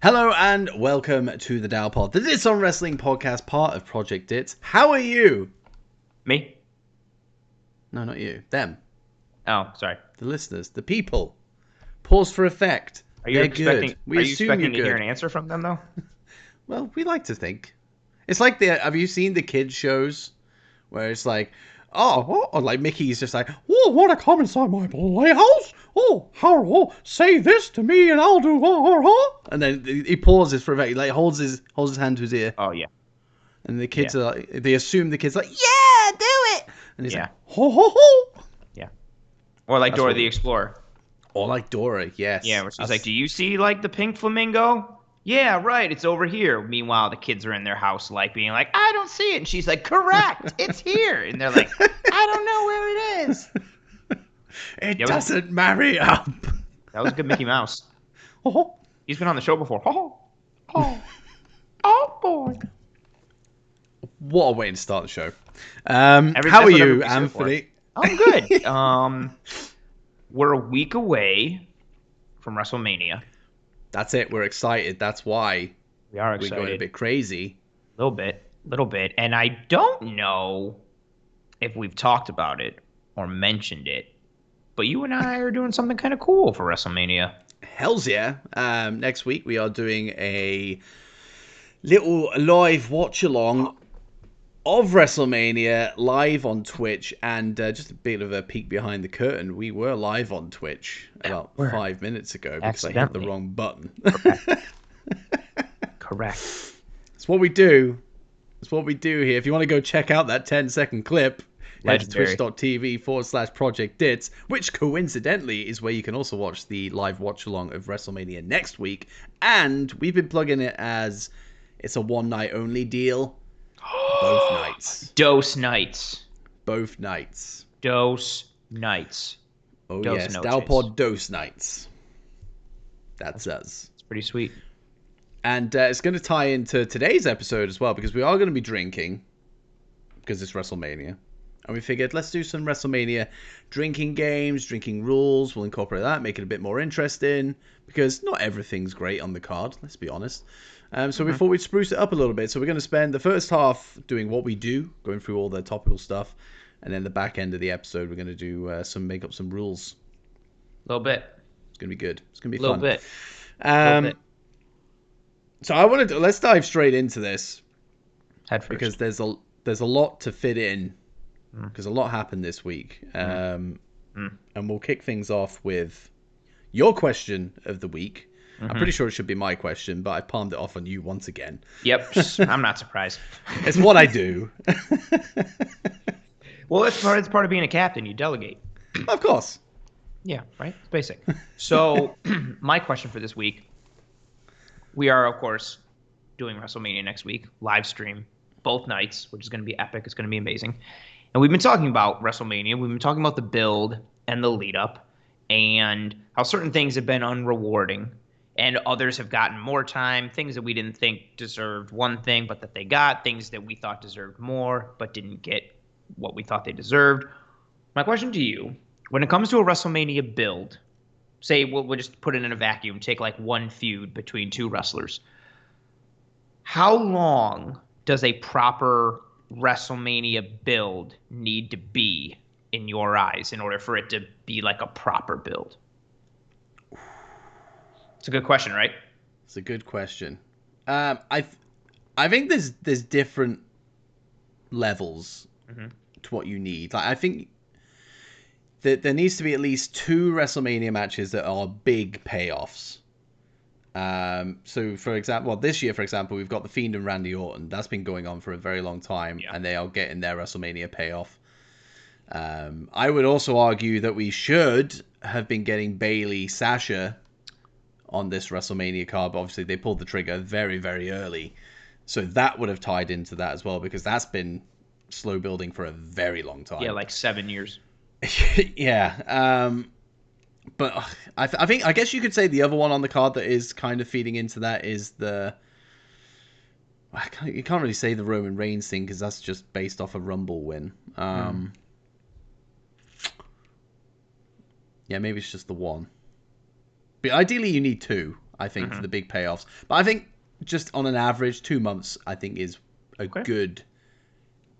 Hello and welcome to the Dow Pod, the Dits on Wrestling podcast, part of Project Dits. How are you? Me? No, not you. Them. Oh, sorry. The listeners. The people. Pause for effect. Are you expecting? Good. We are you assume expecting you're to hear good. an answer from them though? Well, we like to think. It's like have you seen the kids shows where it's like, or like Mickey's just like, oh, want to come inside my playhouse? Oh, say this to me and I'll do, and then he pauses for a minute, like holds his hand to his ear, Oh yeah. and the kids are like, they assume the kid's like, yeah, do it, and he's Yeah. like, ho ho ho. Yeah. Or like That's Dora what the we- Explorer. Or like Dora, yes. Yeah, where she's like, "Do you see like the pink flamingo?" Yeah, right. It's over here. Meanwhile, the kids are in their house, like being like, "I don't see it," and she's like, "Correct, it's here." And they're like, "I don't know where it is." It Yeah, doesn't marry up. That was a good Mickey Mouse. Oh, He's been on the show before. Oh boy. what a way to start the show. That's How are what you, everybody's here for. Anthony? I'm good. We're a week away from WrestleMania. That's it. We're excited. That's why We are we're excited. going a bit crazy. Little bit. And I don't know if we've talked about it or mentioned it, but you and I are doing something kind of cool for WrestleMania. Hells yeah. Next week we are doing a little live watch along of WrestleMania live on Twitch, and just a bit of a peek behind the curtain. We were live on Twitch about 5 minutes ago because I hit the Accidentally. wrong button. Correct. It's what we do. It's what we do here. If you want to go check out that 10-second clip, head to Legendary. twitch.tv/Project Dits, which coincidentally is where you can also watch the live watch along of WrestleMania next week. And we've been plugging it as it's a one night only deal. Both nights. Dose nights. Both nights. Dose nights. Oh, Dose yes. noches. Dalpod Dose Nights. That's us. It's pretty sweet. And it's going to tie into today's episode as well, because we are going to be drinking, because it's WrestleMania. And we figured, let's do some WrestleMania drinking games, drinking rules. We'll incorporate that, make it a bit more interesting, because not everything's great on the card, let's be honest. So we thought we'd spruce it up a little bit. So we're going to spend the first half doing what we do, going through all the topical stuff. And then the back end of the episode, we're going to do make up some rules. A little bit. It's going to be good. It's going to be A little fun. bit. Little bit. So I wanted to, let's dive straight into this. Head first. Because there's a lot to fit in, because a lot happened this week. And we'll kick things off with your question of the week. I'm pretty sure it should be my question, but I palmed it off on you once again. Yep. I'm not surprised. It's what I do. Well, it's part of being a captain. You delegate. Of course. Yeah, right? It's basic. So, my question for this week, we are, of course, doing WrestleMania next week, live stream, both nights, which is going to be epic. It's going to be amazing. And we've been talking about WrestleMania. We've been talking about the build and the lead up and how certain things have been unrewarding and others have gotten more time, things that we didn't think deserved one thing, but that they got, things that we thought deserved more, but didn't get what we thought they deserved. My question to you, when it comes to a WrestleMania build, say we'll just put it in a vacuum, take like one feud between two wrestlers. How long does a proper WrestleMania build need to be in your eyes in order for it to be like a proper build? It's a good question, right? It's a good question. I think there's different levels to what you need. Like, I think that there needs to be at least 2 WrestleMania matches that are big payoffs. So, for example, this year, for example, we've got The Fiend and Randy Orton. That's been going on for a very long time, and they are getting their WrestleMania payoff. I would also argue that we should have been getting Bayley, Sasha on this WrestleMania card, but obviously they pulled the trigger very, very early. So that would have tied into that as well, because that's been slow building for a very long time. Yeah, like 7 years. Yeah. But I guess you could say the other one on the card that is kind of feeding into that is you can't really say the Roman Reigns thing, because that's just based off a Rumble win. Yeah, maybe it's just the one. But ideally you need 2. I think, for the big payoffs. But I think just on an average, 2 months, I think, is a good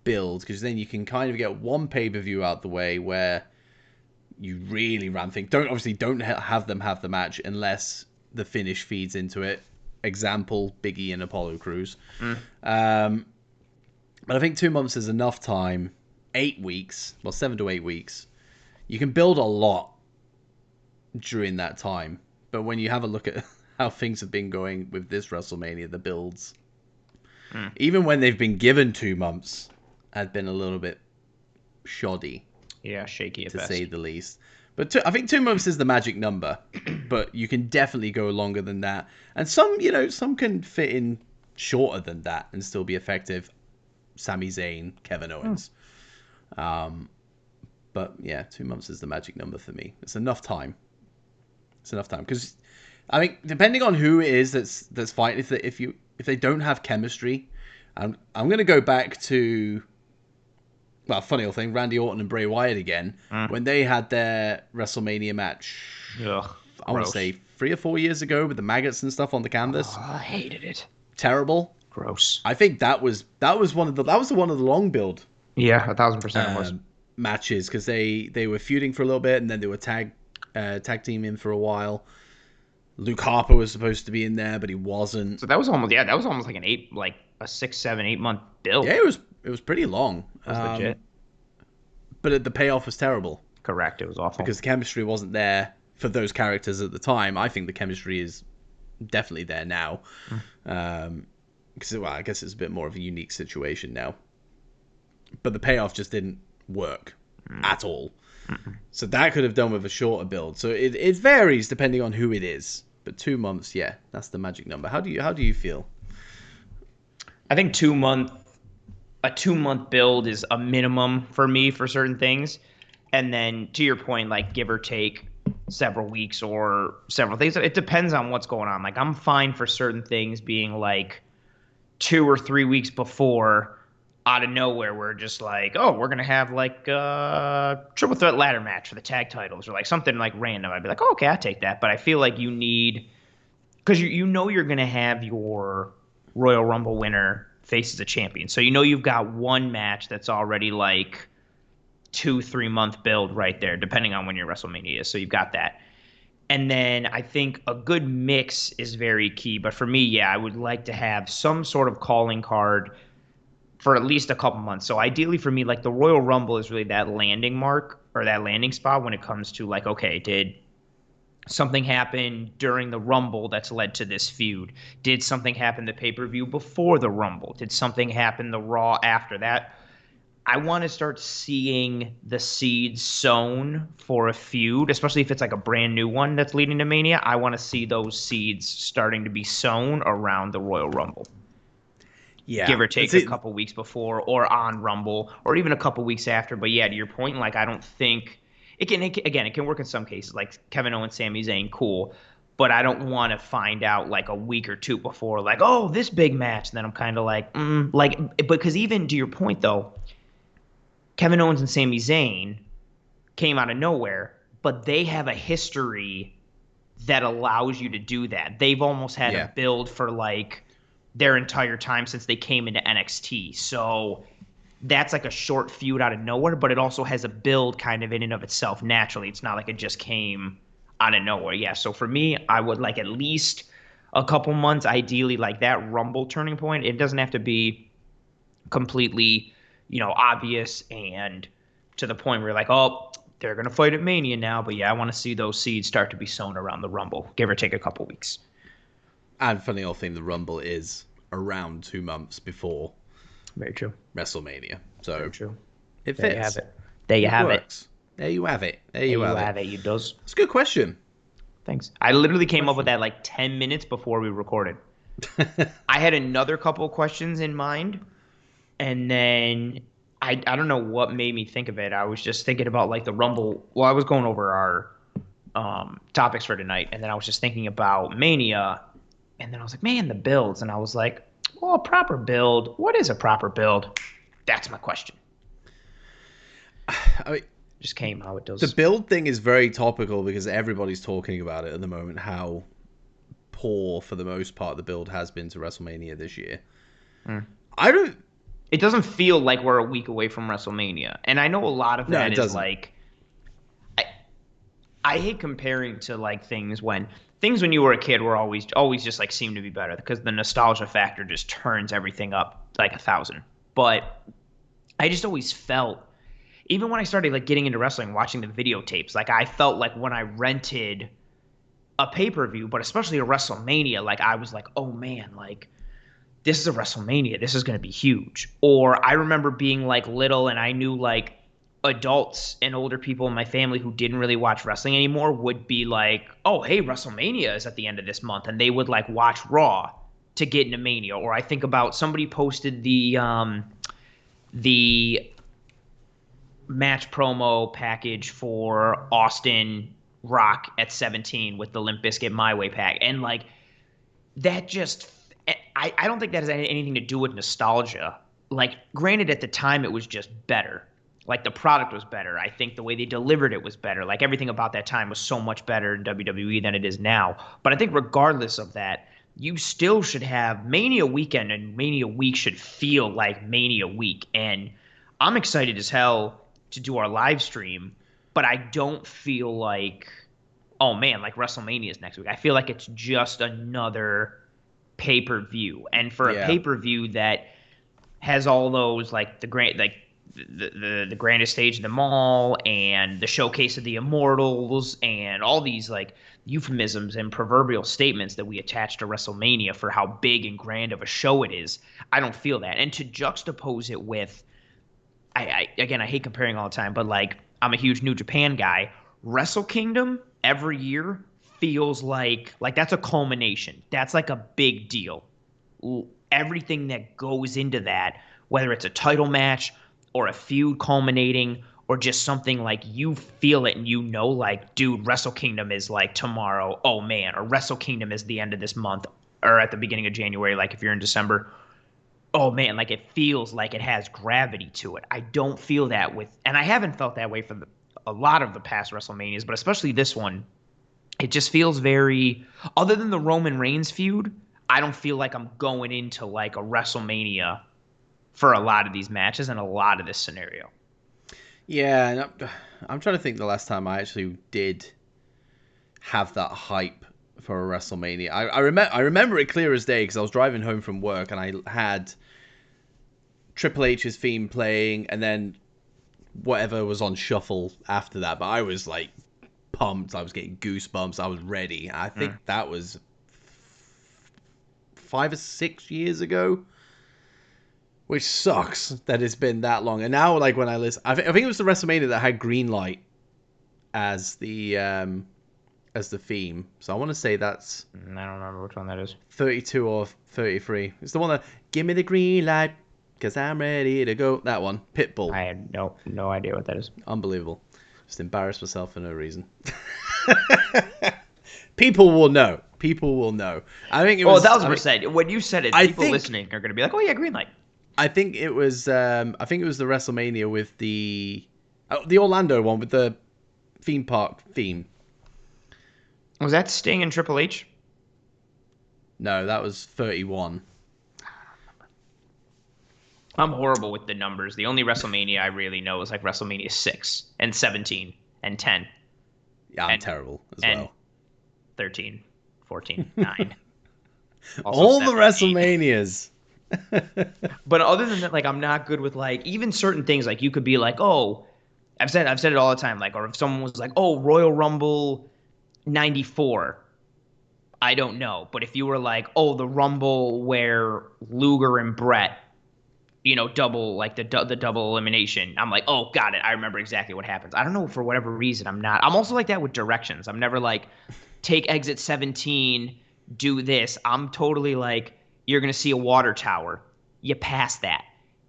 build, because then you can kind of get one pay-per-view out the way where you really ram things. Don't have them have the match unless the finish feeds into it. Example, Big E and Apollo Crews. But I think 2 months is enough time. 8 weeks, well, 7 to 8 weeks. You can build a lot during that time. But when you have a look at how things have been going with this WrestleMania, the builds, even when they've been given 2 months, have been a little bit shoddy. Yeah, shaky at to best, say the least. But I think 2 months is the magic number. But you can definitely go longer than that. And some can fit in shorter than that and still be effective. Sami Zayn, Kevin Owens. But yeah, 2 months is the magic number for me. It's enough time. Because I think depending on who it is that's fighting, if they don't have chemistry, I'm going to go back to, well, funny old thing, Randy Orton and Bray Wyatt again, when they had their WrestleMania match. Ugh, I want to say 3 or 4 years ago with the maggots and stuff on the canvas. I hated it. Terrible. Gross. I think that was one of the long build. Yeah, 1,000% it was. Matches, because they were feuding for a little bit and then they were tag teaming for a while. Luke Harper was supposed to be in there, but he wasn't. So that was almost like a 6, 7, 8 month build. Yeah, it was pretty long. It was legit. But the payoff was terrible. Correct, it was awful. Because the chemistry wasn't there for those characters at the time. I think the chemistry is definitely there now. Because, well, I guess it's a bit more of a unique situation now. But the payoff just didn't work at all. So that could have done with a shorter build. So it varies depending on who it is. But 2 months, yeah, that's the magic number. How do you feel? I think 2 month a 2 month build is a minimum for me for certain things. And then to your point, like give or take several weeks or several things. It depends on what's going on. Like I'm fine for certain things being like 2 or 3 weeks before, out of nowhere, we're just like, oh, we're going to have like a triple threat ladder match for the tag titles or like something like random. I'd be like, oh, okay, I'll take that. But I feel like you need, because you know you're going to have your Royal Rumble winner face as a champion. So you know you've got one match that's already like 2-3 month build right there, depending on when your WrestleMania is. So you've got that. And then I think a good mix is very key. But for me, yeah, I would like to have some sort of calling card for at least a couple months. So ideally for me, like the Royal Rumble is really that landing mark or that landing spot when it comes to like, okay, did something happen during the Rumble that's led to this feud? Did something happen the pay-per-view before the Rumble? Did something happen the Raw after that? I want to start seeing the seeds sown for a feud, especially if it's like a brand new one that's leading to Mania. I want to see those seeds starting to be sown around the Royal Rumble. Yeah, give or take a couple weeks before or on Rumble or even a couple weeks after. But yeah, to your point, like I don't think it can work in some cases, like Kevin Owens, Sami Zayn, cool. But I don't want to find out like a week or two before, like, oh, this big match. And then I'm kind of like, because even to your point though, Kevin Owens and Sami Zayn came out of nowhere, but they have a history that allows you to do that. They've almost had a build for like their entire time since they came into NXT. So that's like a short feud out of nowhere, but it also has a build kind of in and of itself naturally. It's not like it just came out of nowhere. Yeah, so for me, I would like at least a couple months, ideally like that Rumble turning point. It doesn't have to be completely, obvious and to the point where you're like, oh, they're going to fight at Mania now. But yeah, I want to see those seeds start to be sown around the Rumble, give or take a couple weeks. And funny old thing, the Rumble is around 2 months before very true WrestleMania. So very true. It fits. There you have it. There you have it. There you have it. There you have it. You does. It's a good question. Thanks. I literally came up with that like 10 minutes before we recorded. I had another couple of questions in mind, and then I don't know what made me think of it. I was just thinking about like the Rumble. Well, I was going over our topics for tonight, and then I was just thinking about Mania. And then I was like, man, the builds. And I was like, well, a proper build. What is a proper build? That's my question. Just came how it does. The build thing is very topical because everybody's talking about it at the moment, how poor for the most part the build has been to WrestleMania this year. Mm. I don't. It doesn't feel like we're a week away from WrestleMania, and I know a lot of that is like. I hate comparing to like things when you were a kid were always just like seem to be better because the nostalgia factor just turns everything up like 1,000. But I just always felt, even when I started like getting into wrestling, watching the videotapes, like I felt like when I rented a pay-per-view, but especially a WrestleMania, like I was like, oh man, like this is a WrestleMania, this is going to be huge. Or I remember being like little and I knew like adults and older people in my family who didn't really watch wrestling anymore would be like, oh, hey, WrestleMania is at the end of this month. And they would like watch Raw to get into Mania. Or I think about somebody posted the match promo package for Austin Rock at 17 with the Limp Bizkit My Way pack. And like that just, I don't think that has anything to do with nostalgia. Like, granted, at the time it was just better. Like, the product was better. I think the way they delivered it was better. Like, everything about that time was so much better in WWE than it is now. But I think regardless of that, you still should have Mania weekend, and Mania week should feel like Mania week. And I'm excited as hell to do our live stream, but I don't feel like, oh man, like WrestleMania is next week. I feel like it's just another pay-per-view. And for a pay-per-view that has all those like the great like the grandest stage in the mall and the showcase of the immortals and all these like euphemisms and proverbial statements that we attach to WrestleMania for how big and grand of a show it is, I don't feel that. And to juxtapose it with, I hate comparing all the time, but like I'm a huge New Japan guy. Wrestle Kingdom every year feels like that's a culmination. That's like a big deal. Everything that goes into that, whether it's a title match or a feud culminating or just something like you feel it and you know, like, dude, Wrestle Kingdom is like tomorrow. Oh man, or Wrestle Kingdom is the end of this month or at the beginning of January. Like if you're in December, oh man, like it feels like it has gravity to it. I don't feel that with, and I haven't felt that way for a lot of the past WrestleManias, but especially this one. It just feels very, other than the Roman Reigns feud, I don't feel like I'm going into like a WrestleMania for a lot of these matches and a lot of this scenario. Yeah, and I'm trying to think the last time I actually did have that hype for a WrestleMania. I remember it clear as day because I was driving home from work and I had Triple H's theme playing and then whatever was on shuffle after that. But I was like pumped. I was getting goosebumps. I was ready. I think that was 5 or 6 years ago, which sucks that it's been that long. And now, like when I listen, I think it was the WrestleMania that had Greenlight as the theme. So I want to say that's I don't remember which one that is. 32 or 33. It's the one that give me the green light because I'm ready to go. That one, Pitbull. I had no idea what that is. Unbelievable. Just embarrassed myself for no reason. People will know. People will know. I think it was. 1,000%. When you said it, people listening are going to be like, "Oh yeah, Greenlight." I think it was. I think it was the WrestleMania with the Orlando one with the theme park theme. Was that Sting and Triple H? No, that was 31. I'm horrible with the numbers. The only WrestleMania I really know is like WrestleMania 6 and 17 and 10. Yeah, I'm terrible as well. 13, 14, 9. All 17. The WrestleManias. But other than that, like I'm not good with like even certain things. Like you could be like, oh, I've said it all the time. Like, or if someone was like, oh, Royal Rumble 94. I don't know. But if you were like, oh, the Rumble where Luger and Brett, double like the double elimination. I'm like, oh, got it. I remember exactly what happens. I don't know, for whatever reason, I'm also like that with directions. I'm never like, take exit 17, do this. I'm totally like, you're going to see a water tower. You pass that.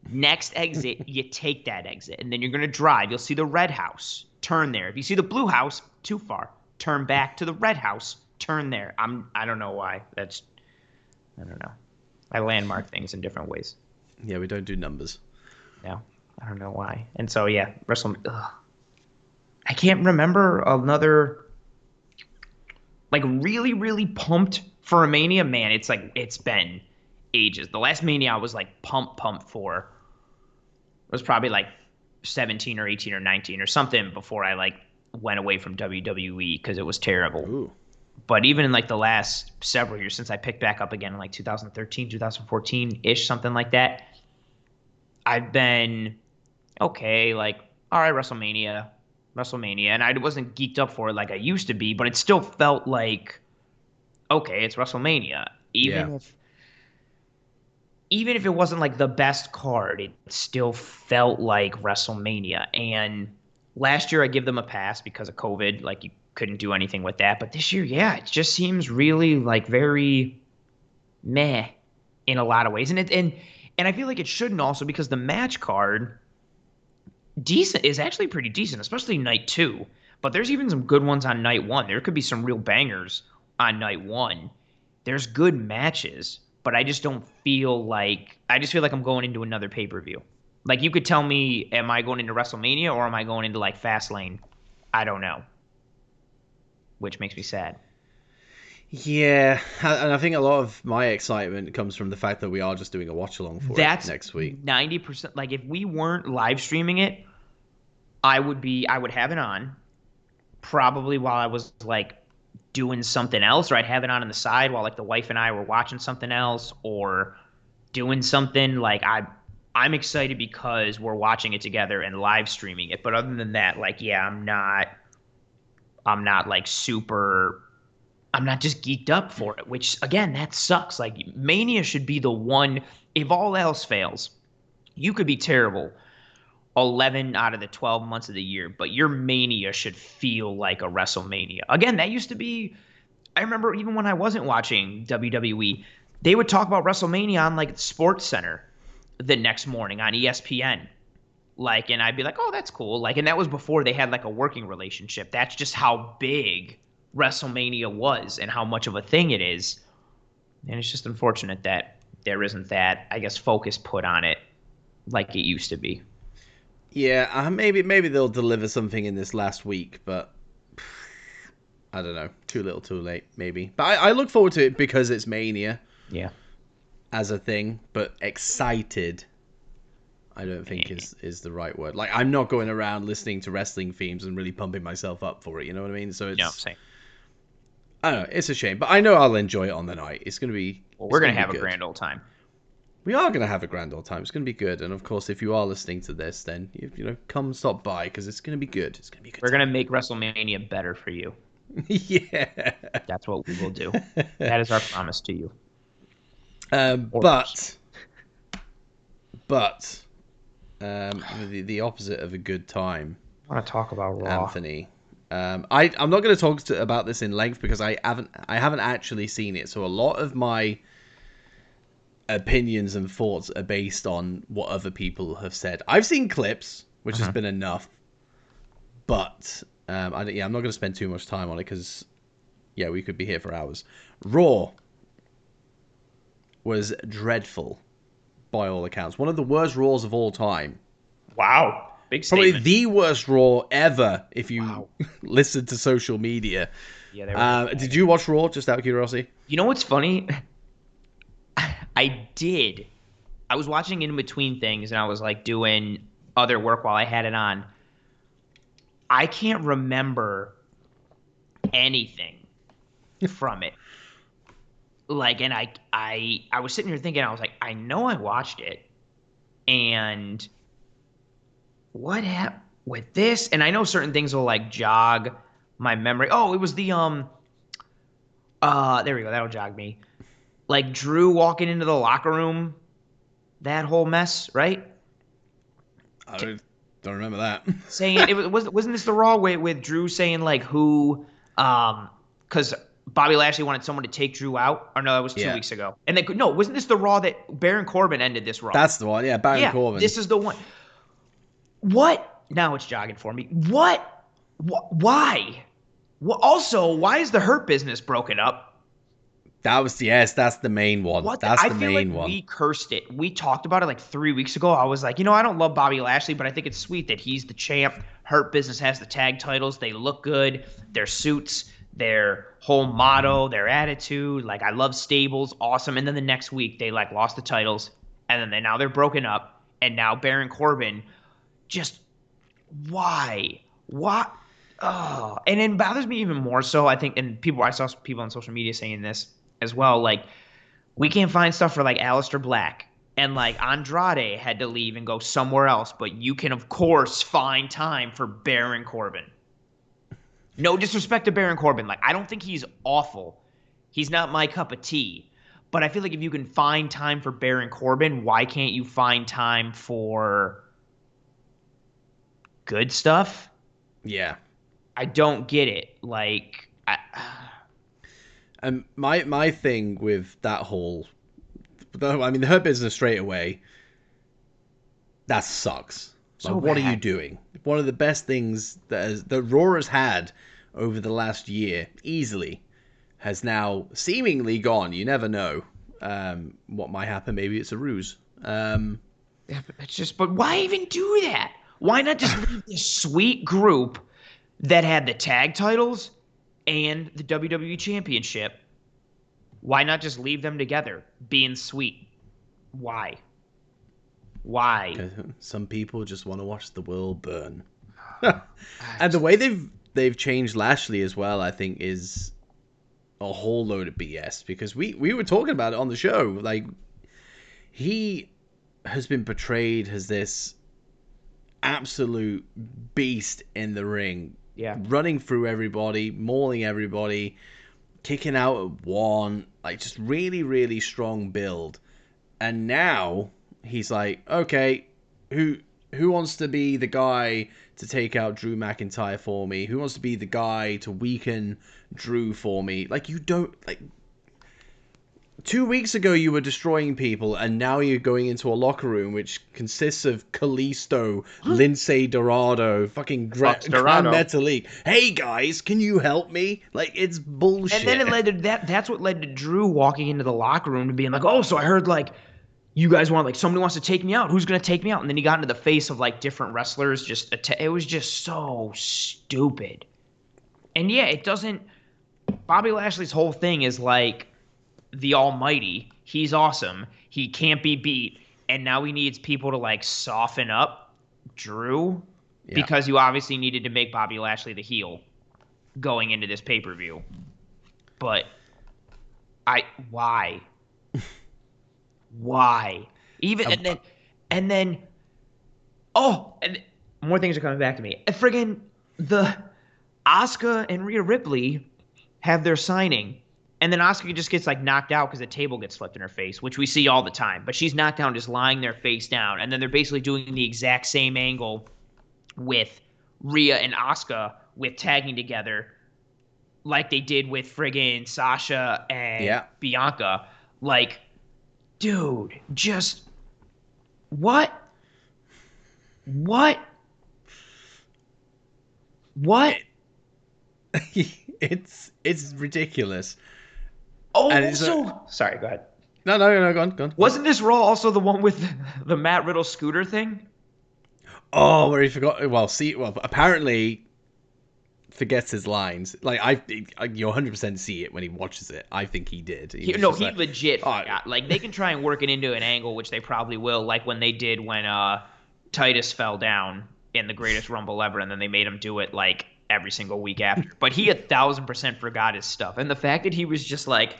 Next exit, you take that exit. And then you're going to drive. You'll see the red house. Turn there. If you see the blue house, too far. Turn back to the red house. Turn there. I don't know why. I don't know. I landmark things in different ways. Yeah, we don't do numbers. No, I don't know why. And so, yeah, WrestleMania. I can't remember another, like, really, really pumped for a Mania, man, it's been ages. The last Mania I was like pumped for was probably like 17 or 18 or 19 or something before I like went away from WWE because it was terrible. Ooh. But even in like the last several years since I picked back up again in like 2013, 2014-ish, something like that, I've been okay, like, all right, WrestleMania. And I wasn't geeked up for it like I used to be, but it still felt like, okay, it's WrestleMania. Yeah. Even if it wasn't like the best card, it still felt like WrestleMania. And last year I give them a pass because of COVID. Like you couldn't do anything with that. But this year, yeah, it just seems really like very meh in a lot of ways. And I feel like it shouldn't also because the match card decent is actually pretty decent, especially night 2. But there's even some good ones on night 1. There could be some real bangers on night 1. There's good matches, but I just feel like I'm going into another pay-per-view. Like you could tell me, am I going into WrestleMania or am I going into like Fastlane? I don't know. Which makes me sad. Yeah, and I think a lot of my excitement comes from the fact that we are just doing a watch along for it next week. 90%. Like if we weren't live streaming it, I would have it on probably while I was like doing something else, or I'd have it on the side while like the wife and I were watching something else or doing something. Like I'm excited because we're watching it together and live streaming it. But other than that, like, yeah, I'm not like super, I'm not just geeked up for it, which again, that sucks. Like Mania should be the one, if all else fails, you could be terrible 11 out of the 12 months of the year, but your Mania should feel like a WrestleMania. Again, that used to be, I remember even when I wasn't watching WWE, they would talk about WrestleMania on like Sports Center the next morning on ESPN. Like, and I'd be like, oh, that's cool. Like, and that was before they had like a working relationship. That's just how big WrestleMania was and how much of a thing it is. And it's just unfortunate that there isn't that, I guess, focus put on it like it used to be. Yeah, maybe they'll deliver something in this last week, but I don't know. Too little, too late, maybe. But I look forward to it because it's Mania. Yeah. As a thing, but excited, I don't think is the right word. Like, I'm not going around listening to wrestling themes and really pumping myself up for it, you know what I mean? So it's... No, same. I don't know, it's a shame, but I know I'll enjoy it on the night. It's going to be... Well, we're going to have a grand old time. We are going to have a grand old time. It's going to be good. And of course, if you are listening to this, then, you know, come stop by because it's going to be good. It's going to be good. We're going to make WrestleMania better for you. Yeah. That's what we will do. That is our promise to you. But the opposite of a good time. I want to talk about Raw, Anthony. I'm not going to talk about this in length because I haven't actually seen it. So a lot of my opinions and thoughts are based on what other people have said. I've seen clips, which has been enough, but I'm not going to spend too much time on it because we could be here for hours. Raw was dreadful by all accounts. One of the worst Raws of all time. Wow. Big statement. Probably the worst Raw ever if you listen to social media. Yeah. Did you watch Raw, just out of curiosity? You know what's funny? I did. I was watching in between things and I was like doing other work while I had it on. I can't remember anything from it. Like, and I was sitting here thinking, I was like, I know I watched it, and what happened with this? And I know certain things will like jog my memory. Oh, it was the there we go. That'll jog me. Like Drew walking into the locker room, that whole mess, right? I don't remember that. Saying it wasn't this the Raw with Drew saying like who, because Bobby Lashley wanted someone to take Drew out? Or no, that was 2 weeks ago. And then wasn't this the Raw that Baron Corbin ended this Raw? That's the one, Baron Corbin. This is the one. What? Now it's jogging for me. What? Why? Also, why is the Hurt Business broken up? That's the main one. That's the main one. We cursed it. We talked about it like 3 weeks ago. I was like, I don't love Bobby Lashley, but I think it's sweet that he's the champ. Hurt Business has the tag titles. They look good. Their suits. their whole motto, their attitude. Like, I love stables, awesome. And then the next week they like lost the titles, and then now they're broken up, and now Baron Corbin just why? What? Oh, and it bothers me even more so. I think, and I saw people on social media saying this as well. Like, we can't find stuff for like Aleister Black, and like Andrade had to leave and go somewhere else, but you can of course find time for Baron Corbin. No disrespect to Baron Corbin, like I don't think he's awful. He's not my cup of tea. But I feel like if you can find time for Baron Corbin, why can't you find time for good stuff? Yeah. I don't get it. Like, And my thing with that whole, I mean, the Hurt Business straight away, that sucks. so Like, what are you bad. doing? One of the best things that Raw has had over the last year, easily, has now seemingly gone. You never know what might happen. Maybe it's a ruse. Yeah, but it's just, but why even do that? Why not just leave this sweet group that had the tag titles and the WWE Championship? Why not just leave them together, being sweet? Why? Why? 'Cause some people just want to watch the world burn. I And the way they've changed Lashley as well, I think, is a whole load of BS. Because we were talking about it on the show. Like, he has been portrayed as this absolute beast in the ring, Yeah. running through everybody, mauling everybody, kicking out at one, like just really, really strong build. And now he's like, okay, who wants to be the guy to take out Drew McIntyre for me? Who wants to be the guy to weaken Drew for me? Like, you don't, like, 2 weeks ago you were destroying people, and now you're going into a locker room which consists of Kalisto, Lindsay Dorado, fucking Fucks Grand Dorado. Metalik. Hey guys, can you help me? Like, it's bullshit. And then it led to that. That's what led to Drew walking into the locker room and being like, "Oh, so I heard like you guys want like somebody wants to take me out. Who's gonna take me out?" And then he got into the face of like different wrestlers. It was just so stupid. And yeah, it doesn't. Bobby Lashley's whole thing is like the Almighty. He's awesome. He can't be beat. And now he needs people to like soften up Drew Yeah. because you obviously needed to make Bobby Lashley the heel going into this pay-per-view. But why? Why? Even and then oh, and more things are coming back to me. And friggin' the Asuka and Rhea Ripley have their signing, and then Asuka just gets like knocked out because a table gets flipped in her face, which we see all the time. But she's knocked down, just lying there face down, and then they're basically doing the exact same angle with Rhea and Asuka with tagging together, like they did with friggin' Sasha and Bianca. Like, dude, just what? What? It's ridiculous. Oh, And it's sorry, go ahead. No, go on. Wasn't this Raw also the one with the Matt Riddle scooter thing? Oh, where he forgot. Well, apparently forgets his lines. Like, you 100% see it when he watches it. I think he did. He like, legit forgot. Like, they can try and work it into an angle, which they probably will, like when they did when Titus fell down in the Greatest Rumble ever, and then they made him do it like every single week after. But he 1,000% forgot his stuff, and the fact that he was just like,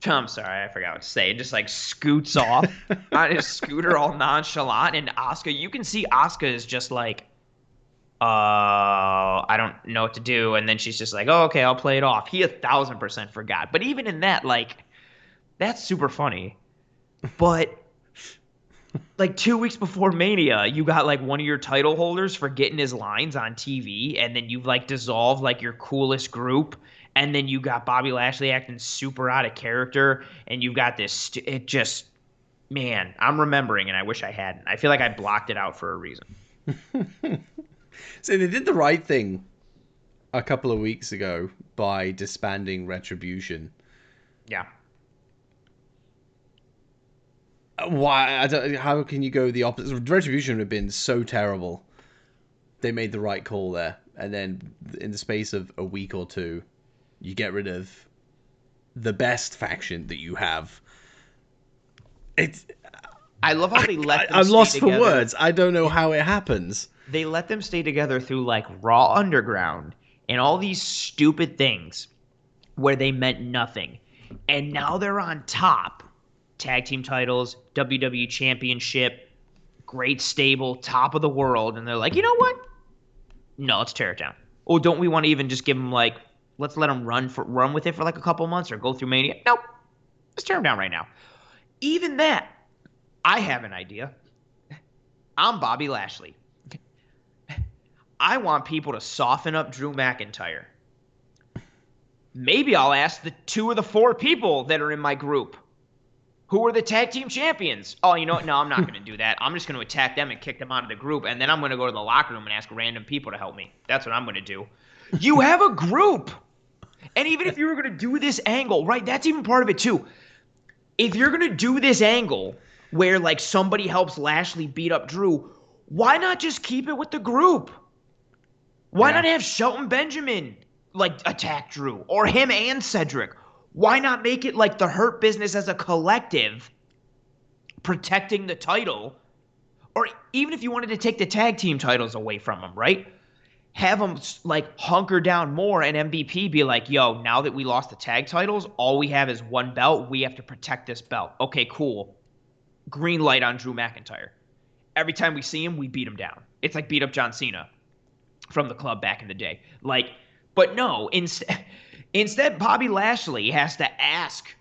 I'm sorry, I forgot what to say, and just like scoots off on his scooter all nonchalant, and Asuka, you can see Asuka is just like, I don't know what to do, and then she's just like, oh, okay, I'll play it off. He 1,000% forgot. But even in that, like, that's super funny. But like 2 weeks before Mania, you got like one of your title holders forgetting his lines on TV, and then you've like dissolved like your coolest group, and then you got Bobby Lashley acting super out of character, and you've got this. It just, man, I'm remembering, and I wish I hadn't. I feel like I blocked it out for a reason. So they did the right thing a couple of weeks ago by disbanding Retribution. Yeah. Why? How can you go the opposite? Retribution would have been so terrible. They made the right call there, and then in the space of a week or two, You get rid of the best faction that you have. I love how they let them I'm stay lost together. for words. I don't know how it happens. They let them stay together through like Raw Underground and all these stupid things where they meant nothing. And now they're on top. Tag team titles, WWE Championship, great stable, top of the world. And they're like, you know what? No, let's tear it down. Or don't we want to even just give them like, let's let them run with it for like a couple months or go through Mania? Nope. Let's tear them down right now. Even that, I have an idea. I'm Bobby Lashley. I want people to soften up Drew McIntyre. Maybe I'll ask the 2 of the 4 people that are in my group. Who are the tag team champions? Oh, you know what? No, I'm not going to do that. I'm just going to attack them and kick them out of the group, and then I'm going to go to the locker room and ask random people to help me. That's what I'm going to do. You have a group. And even if you were going to do this angle, right, that's even part of it too. If you're going to do this angle where, like, somebody helps Lashley beat up Drew, why not just keep it with the group? Why not have Shelton Benjamin, like, attack Drew? Or him and Cedric? Why not make it like the Hurt Business as a collective protecting the title? Or even if you wanted to take the tag team titles away from them, right? Have them, like, hunker down more and MVP be like, yo, now that we lost the tag titles, all we have is one belt. We have to protect this belt. Okay, cool. Green light on Drew McIntyre. Every time we see him, we beat him down. It's like beat up John Cena from the club back in the day. Like, but no, instead Bobby Lashley has to ask,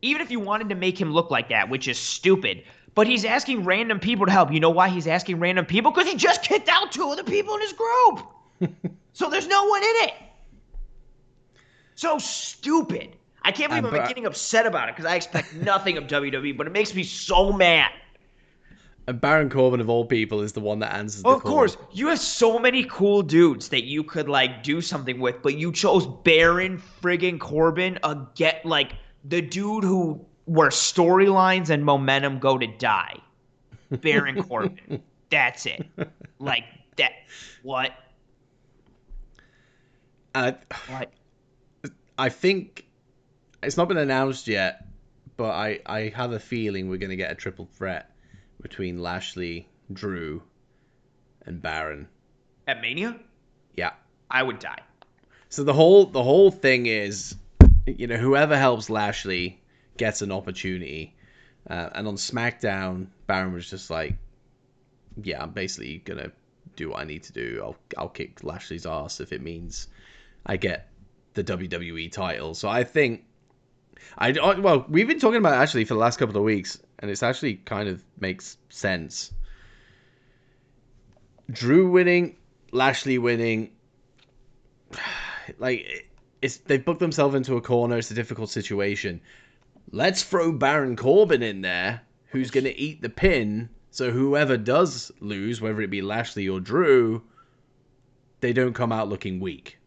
even if you wanted to make him look like that, which is stupid, but he's asking random people to help. You know why he's asking random people? Because he just kicked out 2 of the people in his group. So there's no one in it. So stupid. I can't believe I'm getting upset about it because I expect nothing of WWE, but it makes me so mad. And Baron Corbin, of all people, is the one that answers the call. Of course. You have so many cool dudes that you could, like, do something with, but you chose Baron friggin' Corbin, like, the dude where storylines and momentum go to die. Baron Corbin. That's it. Like, that. What? What? I think it's not been announced yet, but I have a feeling we're going to get a triple threat between Lashley, Drew, and Baron. At Mania? Yeah. I would die. So the whole thing is, you know, whoever helps Lashley gets an opportunity. And on SmackDown, Baron was just like, yeah, I'm basically going to do what I need to do. I'll kick Lashley's ass if it means I get the WWE title. So I think we've been talking about it actually for the last couple of weeks, and it's actually kind of makes sense. Drew winning, Lashley winning, like they've booked themselves into a corner. It's a difficult situation. Let's throw Baron Corbin in there, who's going to eat the pin. So whoever does lose, whether it be Lashley or Drew, they don't come out looking weak.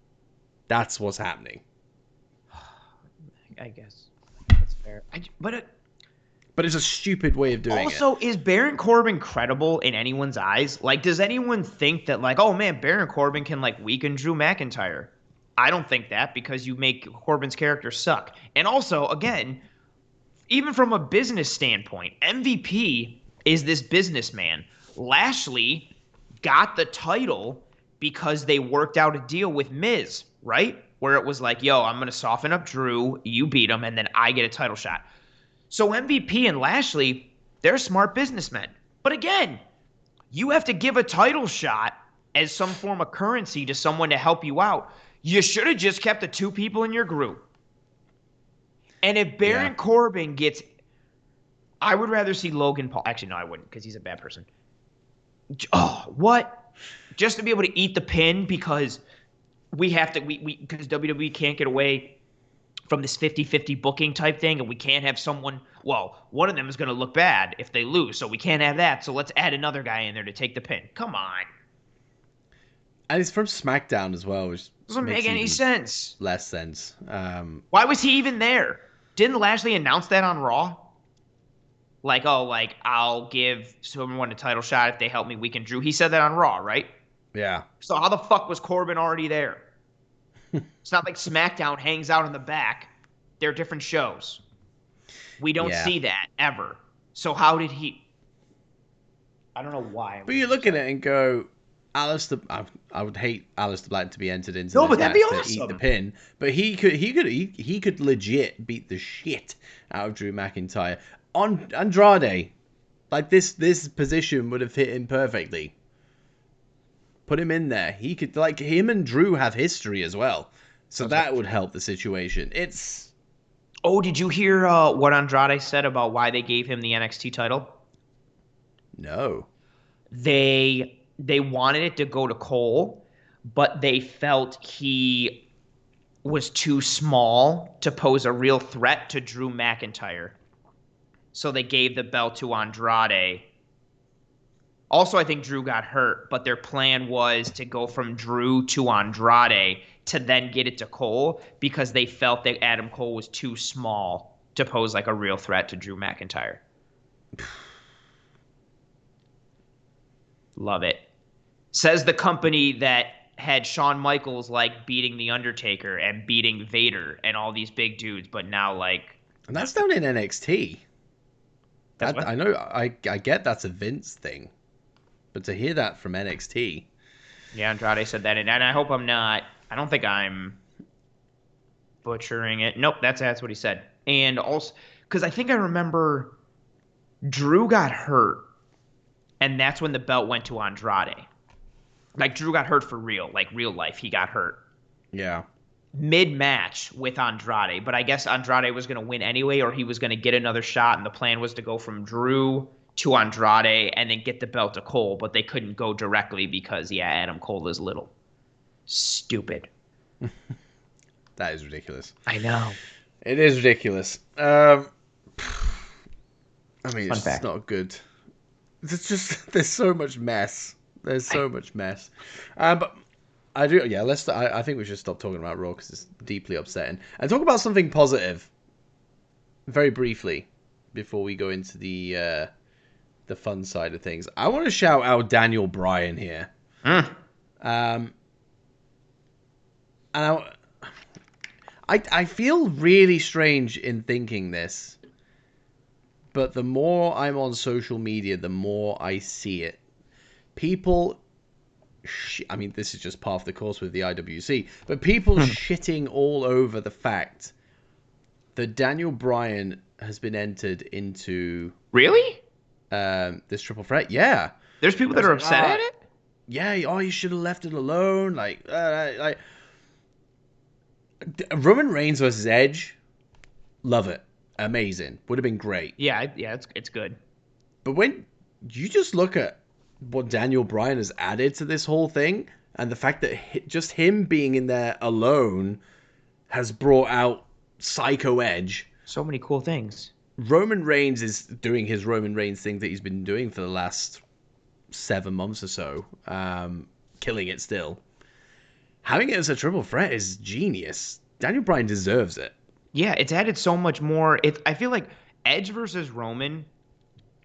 That's what's happening. I guess that's fair. But it's a stupid way of doing it. Also, is Baron Corbin credible in anyone's eyes? Like, does anyone think that, like, oh man, Baron Corbin can, like, weaken Drew McIntyre? I don't think that, because you make Corbin's character suck. And also, again, even from a business standpoint, MVP is this businessman. Lashley got the title because they worked out a deal with Miz, right? Where it was like, yo, I'm going to soften up Drew, you beat him, and then I get a title shot. So MVP and Lashley, they're smart businessmen. But again, you have to give a title shot as some form of currency to someone to help you out. You should have just kept the 2 people in your group. And if Baron Corbin gets... I would rather see Logan Paul... Actually, no, I wouldn't, because he's a bad person. Oh, what? Just to be able to eat the pin because we have to... because WWE can't get away from this 50-50 booking type thing, and we can't have someone... Well, one of them is going to look bad if they lose, so we can't have that, so let's add another guy in there to take the pin. Come on. And it's from SmackDown as well, which doesn't make any sense. Less sense. Why was he even there? Didn't Lashley announce that on Raw? Like, oh, like, I'll give someone a title shot if they help me weaken Drew. He said that on Raw, right? Yeah. So how the fuck was Corbin already there? It's not like SmackDown hangs out in the back. They're different shows. We don't Yeah. see that ever. So how did he? I don't know why. But you look at it and go, Alistair. I would hate Alistair Black to be entered into No, this but that'd be match to eat the awesome. pin. But he could legit beat the shit out of Drew McIntyre on Andrade. Like this position would have fit him perfectly. Put him in there. He could, like, him and Drew have history as well, so that would help the situation. It's. Oh, did you hear what Andrade said about why they gave him the NXT title? No. They wanted it to go to Cole, but they felt he was too small to pose a real threat to Drew McIntyre. So they gave the belt to Andrade. Also, I think Drew got hurt, but their plan was to go from Drew to Andrade to then get it to Cole because they felt that Adam Cole was too small to pose like a real threat to Drew McIntyre. Love it. Says the company that had Shawn Michaels like beating The Undertaker and beating Vader and all these big dudes, but now like. And that's down in NXT. I know. I get that's a Vince thing, but to hear that from NXT. Yeah, Andrade said that, and I hope I'm not. I don't think I'm butchering it. Nope, that's what he said. And also, because I think I remember Drew got hurt, and that's when the belt went to Andrade. Like, Drew got hurt for real, like real life. He got hurt. Yeah. Mid-match with Andrade, but I guess Andrade was going to win anyway, or he was going to get another shot, and the plan was to go from Drew to Andrade and then get the belt to Cole, but they couldn't go directly because, Adam Cole is little. Stupid. That is ridiculous. I know. It is ridiculous. I mean, it's fact. not good. It's just, there's so much mess. There's so much mess. But I do, I think we should stop talking about Raw because it's deeply upsetting. And talk about something positive very briefly before we go into the fun side of things. I want to shout out Daniel Bryan here. And I feel really strange in thinking this, but the more I'm on social media, the more I see it. People, I mean, this is just part of the course with the IWC, but people shitting all over the fact that Daniel Bryan has been entered into... Really? This triple threat. Yeah. There's people that are upset at it? Yeah, you should have left it alone. Like Roman Reigns versus Edge, love it. Amazing. Would have been great. Yeah, it's good. But when you just look at what Daniel Bryan has added to this whole thing, and the fact that just him being in there alone has brought out Psycho Edge. So many cool things. Roman Reigns is doing his Roman Reigns thing that he's been doing for the last 7 months or so. Killing it still. Having it as a triple threat is genius. Daniel Bryan deserves it. Yeah, it's added so much more. I feel like Edge versus Roman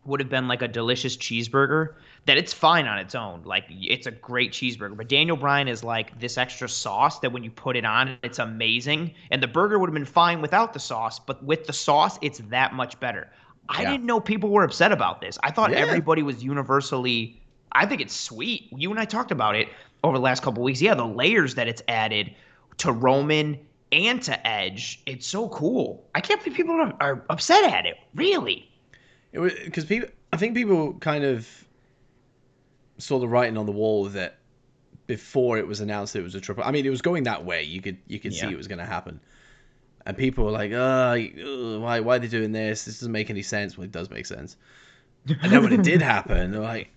would have been like a delicious cheeseburger that it's fine on its own. Like, it's a great cheeseburger. But Daniel Bryan is like this extra sauce that when you put it on, it's amazing. And the burger would have been fine without the sauce, but with the sauce, it's that much better. I didn't know people were upset about this. I thought everybody was universally... I think it's sweet. You and I talked about it over the last couple of weeks. Yeah, the layers that it's added to Roman and to Edge, it's so cool. I can't believe people are upset at it. Really? It was because I think people kind of saw the writing on the wall that before it was announced it was a triple. I mean, it was going that way. You could see it was going to happen, and people were like, why are they doing this? This doesn't make any sense." Well, it does make sense. And then when it did happen, they're like,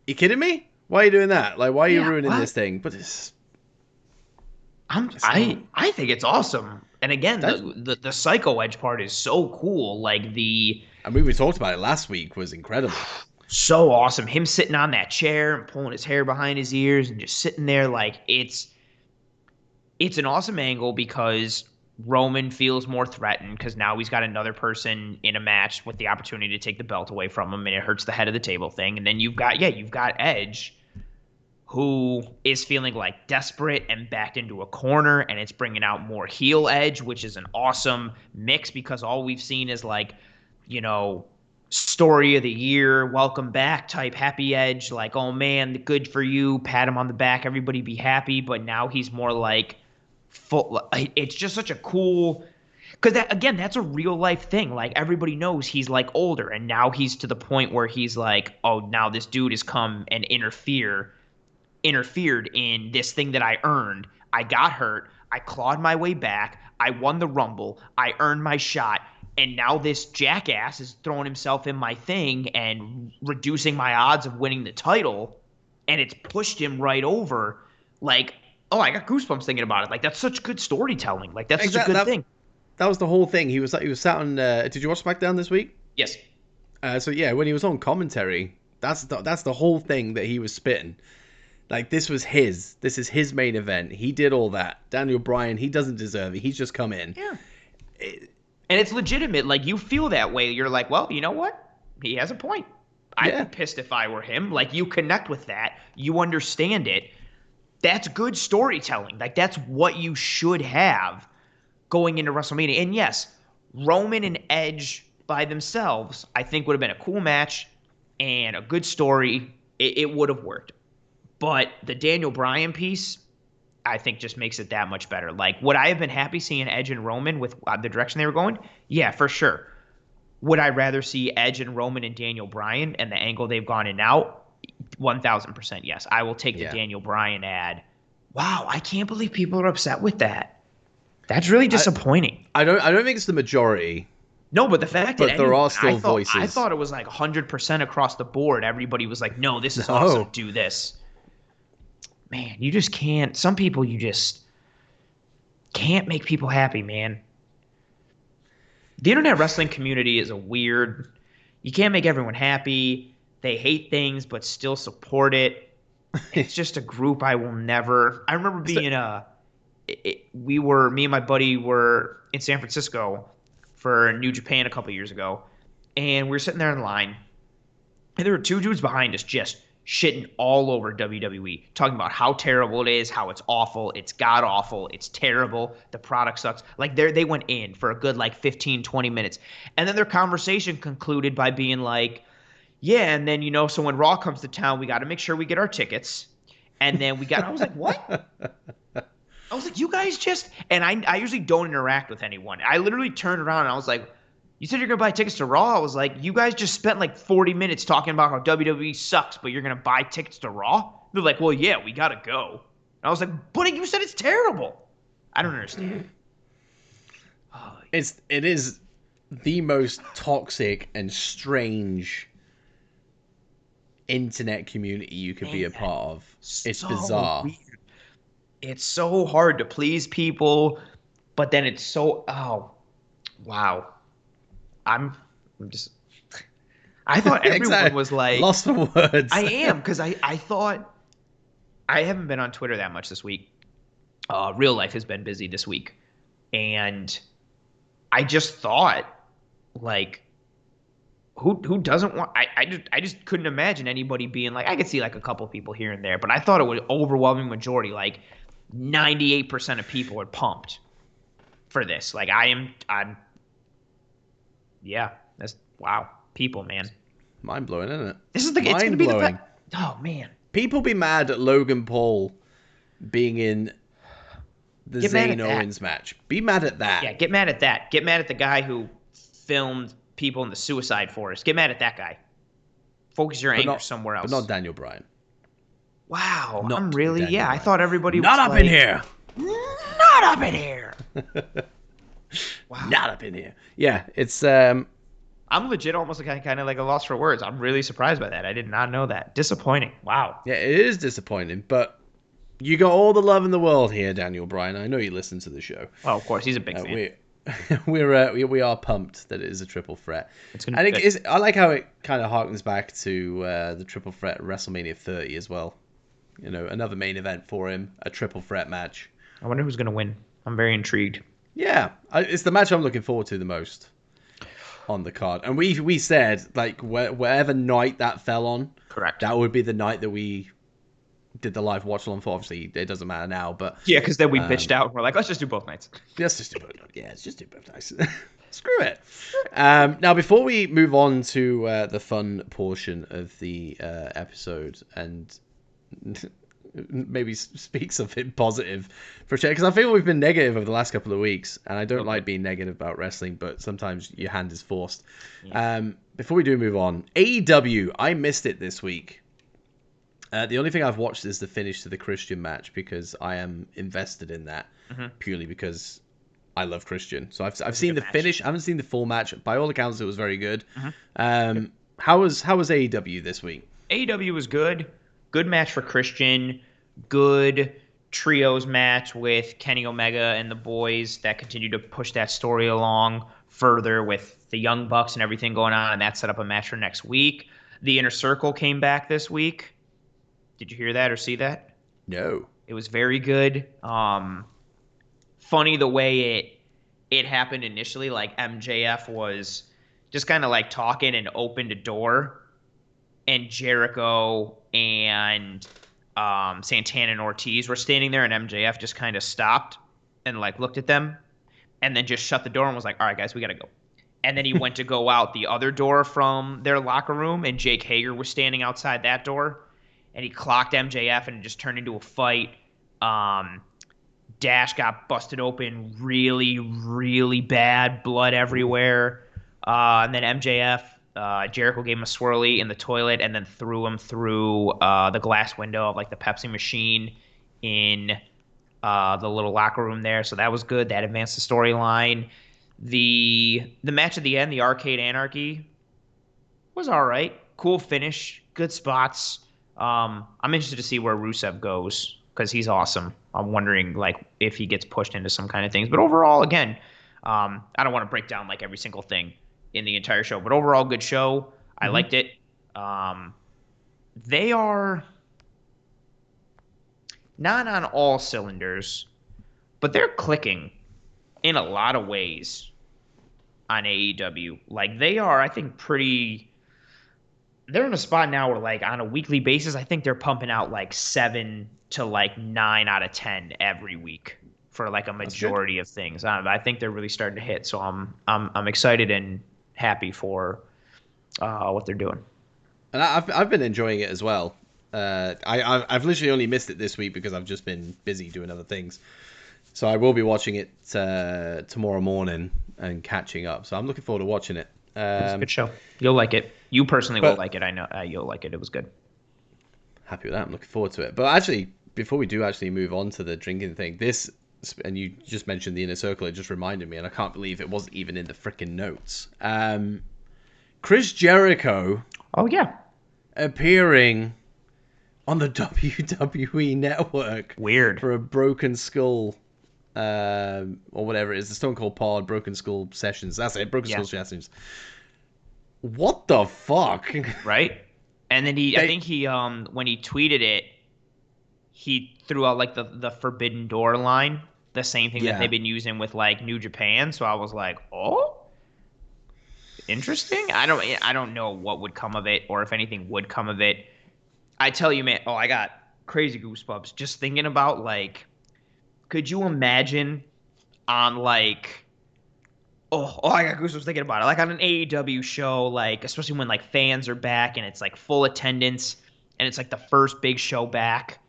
"You kidding me? Why are you doing that? Like, why are you ruining this thing?" But I think it's awesome. And again, the Psycho Edge part is so cool. Like I mean, we talked about it last week. Was incredible. So awesome. Him sitting on that chair and pulling his hair behind his ears and just sitting there, like it's an awesome angle because Roman feels more threatened because now he's got another person in a match with the opportunity to take the belt away from him, and it hurts the head of the table thing. And then you've got Edge who is feeling like desperate and backed into a corner, and it's bringing out more heel Edge, which is an awesome mix because all we've seen is like, you know, story of the year, welcome back type happy Edge, like, oh man, good for you, pat him on the back, everybody be happy. But now he's more like full. It's just such a cool, because that, again, that's a real life thing. Like everybody knows he's like older, and now he's to the point where he's like, oh, now this dude has come and interfered in this thing that I earned. I got hurt. I clawed my way back. I won the Rumble. I earned my shot. And now this jackass is throwing himself in my thing and reducing my odds of winning the title. And it's pushed him right over. Like, oh, I got goosebumps thinking about it. Like, that's such good storytelling. Like, that's such a good thing. That was the whole thing. He was sat on. Did you watch SmackDown this week? Yes. So yeah, when he was on commentary, that's the whole thing that he was spitting. Like, this is his main event. He did all that. Daniel Bryan, he doesn't deserve it. He's just come in. Yeah. And it's legitimate. Like, you feel that way. You're like, well, you know what? He has a point. I'd be pissed if I were him. Like, you connect with that. You understand it. That's good storytelling. Like, that's what you should have going into WrestleMania. And yes, Roman and Edge by themselves, I think would have been a cool match and a good story. It would have worked. But the Daniel Bryan piece, I think, just makes it that much better. Like, would I have been happy seeing Edge and Roman with the direction they were going? Yeah, for sure. Would I rather see Edge and Roman and Daniel Bryan and the angle they've gone in now? 1,000% yes. I will take the Daniel Bryan ad. Wow, I can't believe people are upset with that. That's really disappointing. I don't think it's the majority. No, but the fact that there are still voices. I thought it was like 100% across the board. Everybody was like, no, this is awesome. Do this. Man, you just can't. Some people, you just can't make people happy, man. The internet wrestling community is a weird. You can't make everyone happy. They hate things, but still support it. It's just a group I will never. I remember being me and my buddy were in San Francisco for New Japan a couple years ago, and we were sitting there in line, and there were two dudes behind us just shitting all over WWE, talking about how terrible it is, how it's awful, it's god-awful, it's terrible, the product sucks. Like, they went in for a good, 15, 20 minutes. And then their conversation concluded by being like, yeah, and then, so when Raw comes to town, we got to make sure we get our tickets. And then I was like, what? I was like, you guys just... And I usually don't interact with anyone. I literally turned around and I was like, you said you're going to buy tickets to Raw? I was like, you guys just spent 40 minutes talking about how WWE sucks, but you're going to buy tickets to Raw? They're like, well, yeah, we got to go. And I was like, but you said it's terrible. I don't understand. It is the most toxic and strange internet community you could be a part of. It's so bizarre. Weird. It's so hard to please people, but then it's so... Oh, wow. I thought everyone was like... Lost for words. I am, because I thought... I haven't been on Twitter that much this week. Real life has been busy this week. And I just thought, who doesn't want... I just couldn't imagine anybody being like... I could see a couple people here and there, but I thought it was overwhelming majority. 98% of people are pumped for this. I'm yeah, that's wow. People, man. Mind blowing, isn't it? This is it's gonna be the oh man. People be mad at Logan Paul being in the Zayn Owens match. Be mad at that. Yeah, get mad at that. Get mad at the guy who filmed people in the Suicide Forest. Get mad at that guy. Focus your anger somewhere else. But not Daniel Bryan. Wow, I'm really Bryan. I thought everybody not was up in here. Not up in here. Wow. Not up in here. Yeah, it's I'm legit almost kind of a loss for words. I'm really surprised by that. I did not know that. Disappointing. Wow. Yeah, it is disappointing, but you got all the love in the world here, Daniel Bryan. I know you listen to the show. Well, of course, he's a big fan. We are pumped that it is a triple threat. It's gonna be good. I like how it kind of harkens back to the triple threat WrestleMania 30 as well. Another main event for him, a triple threat match. I wonder who's going to win. I'm very intrigued. Yeah, it's the match I'm looking forward to the most on the card. And we said, whatever night that fell on, correct, that would be the night that we did the live watch along for. Obviously, it doesn't matter now, but Yeah, because then we bitched out and we're like, let's just do both nights. let's just do both. Yeah, let's just do both nights. Screw it. Now, before we move on to the fun portion of the episode and maybe speak something positive for a change, because I feel we've been negative over the last couple of weeks, and I don't like being negative about wrestling, but sometimes your hand is forced. Yeah. Before we do move on, AEW, I missed it this week. The only thing I've watched is the finish to the Christian match because I am invested in that purely because I love Christian. So I've seen the finish. I haven't seen the full match. By all accounts, it was very good. How was AEW this week? AEW was good. Good match for Christian. Good trios match with Kenny Omega and the boys that continue to push that story along further with the Young Bucks and everything going on, and that set up a match for next week. The Inner Circle came back this week. Did you hear that or see that? No. It was very good. Funny the way it happened initially. Like MJF was just kind of like talking and opened a door, and Jericho and Santana and Ortiz were standing there, and MJF just kind of stopped and like looked at them, and then just shut the door and was like, "All right, guys, we gotta go." And then he went to go out the other door from their locker room, and Jake Hager was standing outside that door. And he clocked MJF, and it just turned into a fight. Dash got busted open really, really bad, blood everywhere. And then MJF, Jericho gave him a swirly in the toilet and then threw him through the glass window of like the Pepsi machine in the little locker room there. So that was good. That advanced the storyline. The match at the end, the Arcade Anarchy, was all right. Cool finish, good spots. I'm interested to see where Rusev goes because he's awesome. I'm wondering like if he gets pushed into some kind of things. But overall, again, I don't want to break down like every single thing in the entire show. But overall, good show. I liked it. They are not on all cylinders, but they're clicking in a lot of ways on AEW. Like they are, I think, pretty. They're in a spot now where, like, on a weekly basis, I think they're pumping out like 7 to like 9 out of 10 every week for like a majority of things. I think they're really starting to hit. So I'm excited and happy for what they're doing. And I've been enjoying it as well. I've literally only missed it this week because I've just been busy doing other things. So I will be watching it tomorrow morning and catching up. So I'm looking forward to watching it. It's a good show. You'll like it. You personally will like it. I know you'll like it. It was good. Happy with that. I'm looking forward to it. But actually, before we do actually move on to the drinking thing, and you just mentioned the Inner Circle, it just reminded me, and I can't believe it wasn't even in the freaking notes. Chris Jericho. Oh, yeah. Appearing on the WWE Network. Weird. For a Broken Skull, or whatever it is, the Stone Cold Pod Broken Skull Sessions. That's it, Broken Skull Sessions. What the fuck? Right? And then I think he when he tweeted it, he threw out like the Forbidden Door line, the same thing that they've been using with like New Japan. So I was like, oh, interesting. I don't know what would come of it or if anything would come of it. I tell you, man, I got crazy goosebumps just thinking about like, could you imagine on like, I got goosebumps thinking about it. Like on an AEW show, like especially when like fans are back and it's like full attendance and it's like the first big show back.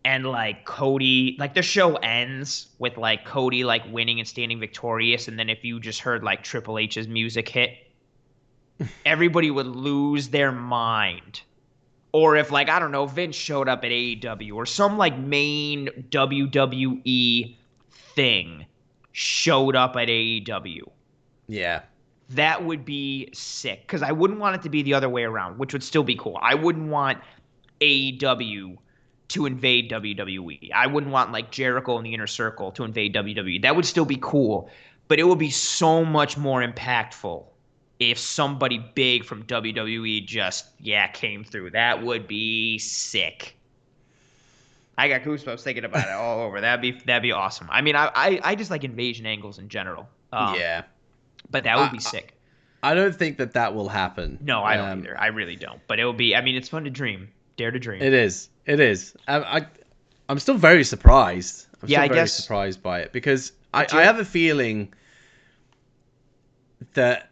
And like Cody, like the show ends with like Cody like winning and standing victorious. And then if you just heard like Triple H's music hit, everybody would lose their mind. Or if like, I don't know, Vince showed up at AEW or some like main WWE thing showed up at AEW. Yeah. That would be sick. Because I wouldn't want it to be the other way around, which would still be cool. I wouldn't want AEW to invade WWE. I wouldn't want like Jericho and the Inner Circle to invade WWE. That would still be cool. But it would be so much more impactful if somebody big from WWE just, came through. That would be sick. I got goosebumps thinking about it all over. That'd be awesome. I mean, I just like invasion angles in general. Yeah. But that would be sick. I don't think that will happen. No, I don't either. I really don't. But it would be, I mean, it's fun to dream. Dare to dream. It is. I'm still very surprised. I guess surprised by it because I have a feeling that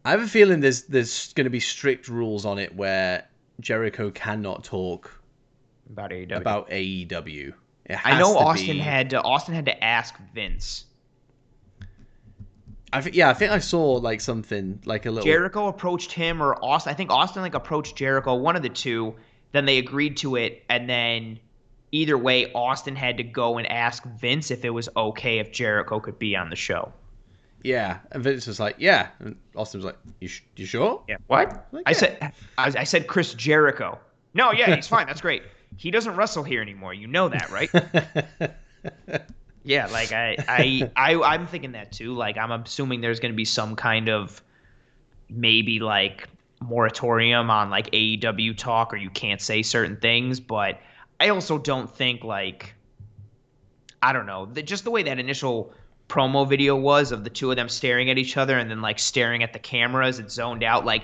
there's going to be strict rules on it where Jericho cannot talk about AEW. I know Austin had to ask Vince. I think I saw like something like a little Jericho approached him or Austin. I think Austin like approached Jericho, one of the two. Then they agreed to it, and then either way, Austin had to go and ask Vince if it was okay if Jericho could be on the show. Yeah, and Vince was like, "Yeah," and Austin was like, "You sure?" Yeah. What? Like, I said Chris Jericho. No, yeah, he's fine. That's great. He doesn't wrestle here anymore. You know that, right? Yeah, like I'm thinking that too. Like I'm assuming there's going to be some kind of maybe like moratorium on like AEW talk, or you can't say certain things. But I also don't think like, I don't know, just the way that initial promo video was of the two of them staring at each other and then like staring at the cameras, it zoned out. Like,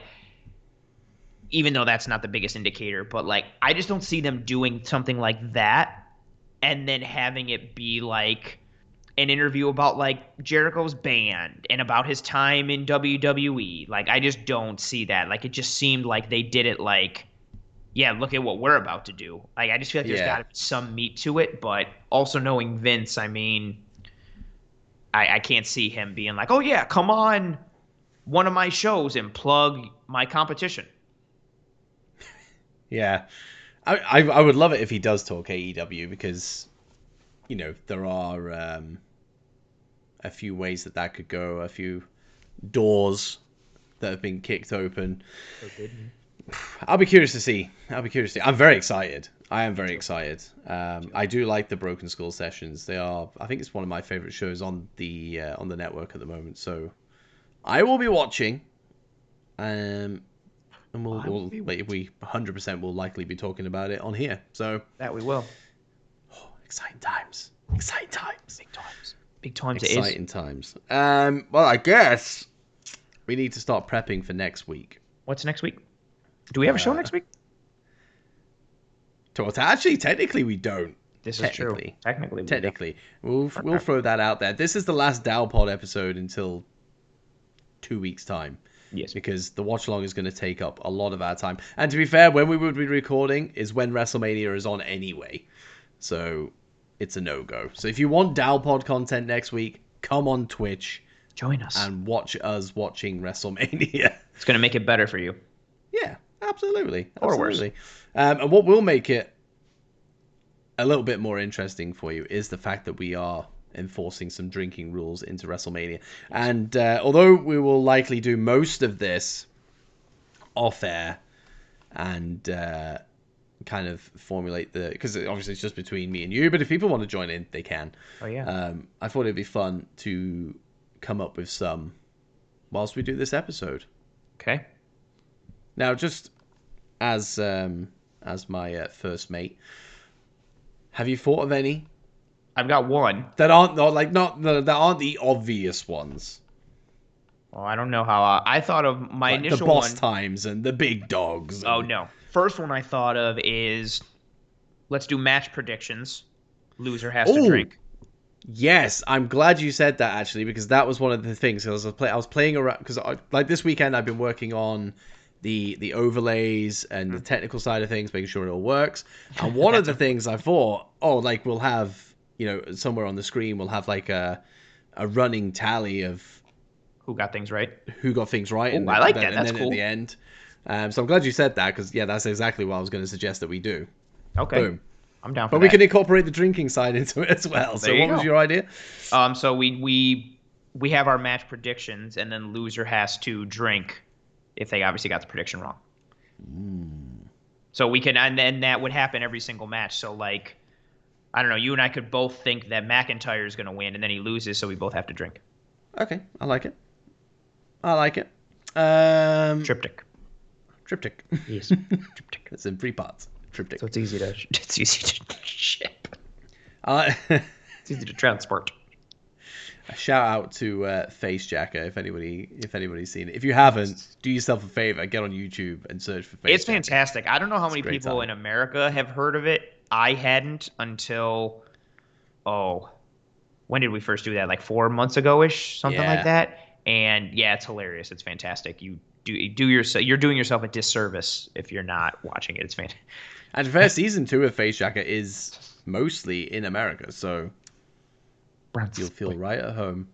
even though that's not the biggest indicator, but like I just don't see them doing something like that and then having it be like an interview about like Jericho's band and about his time in WWE. Like I just don't see that. Like it just seemed like they did it like, yeah, look at what we're about to do. Like I just feel like there's got to be some meat to it, but also knowing Vince, I mean, I can't see him being like, oh yeah, come on one of my shows and plug my competition. Yeah. I would love it if he does talk AEW because, you know, there are a few ways that could go, a few doors that have been kicked open. I'll be curious to see. I'm very excited. I am very excited. I do like the Broken Skull sessions. I think it's one of my favorite shows on the network at the moment. So I will be watching. And we 100% will likely be talking about it on here. So that we will. Oh, exciting times. Big times. Exciting times. Well, I guess we need to start prepping for next week. What's next week? Do we have a show next week? Actually, technically, we don't. This is true. Technically, we'll throw that out there. This is the last Dowpod episode until 2 weeks' time. Yes. Because the watch-along is going to take up a lot of our time. And to be fair, when we would be recording is when WrestleMania is on anyway. So it's a no-go. So if you want Dowpod content next week, come on Twitch. Join us. And watch us watching WrestleMania. It's going to make it better for you. Yeah, absolutely. Or worse. And what will make it a little bit more interesting for you is the fact that we are enforcing some drinking rules into WrestleMania. And although we will likely do most of this off air and kind of formulate because obviously it's just between me and you, but if people want to join in, they can. Oh yeah. I thought it'd be fun to come up with some whilst we do this episode. Okay. Now, just as my first mate, have you thought of any? I've got one that aren't the obvious ones. Well, I don't know how I thought of my initial the boss one. Times and the big dogs. Oh no! First one I thought of is let's do match predictions. Loser has to drink. Yes, I'm glad you said that actually because that was one of the things. I was playing around because like this weekend I've been working on the overlays and the technical side of things, making sure it all works. And one of the things I thought, we'll have. You know, somewhere on the screen we'll have like a running tally of who got things right. And I like that. That's then cool. At the end. So I'm glad you said that because that's exactly what I was going to suggest that we do. Okay. Boom. I'm down for that. But we can incorporate the drinking side into it as well. So what was your idea? So we have our match predictions and then loser has to drink if they obviously got the prediction wrong. So we can, and then that would happen every single match. So like, I don't know, you and I could both think that McIntyre is going to win, and then he loses, so we both have to drink. Okay, I like it. Triptych. Yes, triptych. It's in 3 parts. Triptych. So it's easy to ship. It's easy to transport. A shout out to Face Jacker if anybody's seen it. If you haven't, do yourself a favor, get on YouTube and search for Face It's Jacker. fantastic. I don't know how many people in America have heard of it. I hadn't until when did we first do that? Like 4 months ago-ish, something like that. And yeah, it's hilarious. It's fantastic. You're doing yourself a disservice if you're not watching it. It's fantastic. And the first season 2 of Face Jacker is mostly in America, so you'll feel right at home.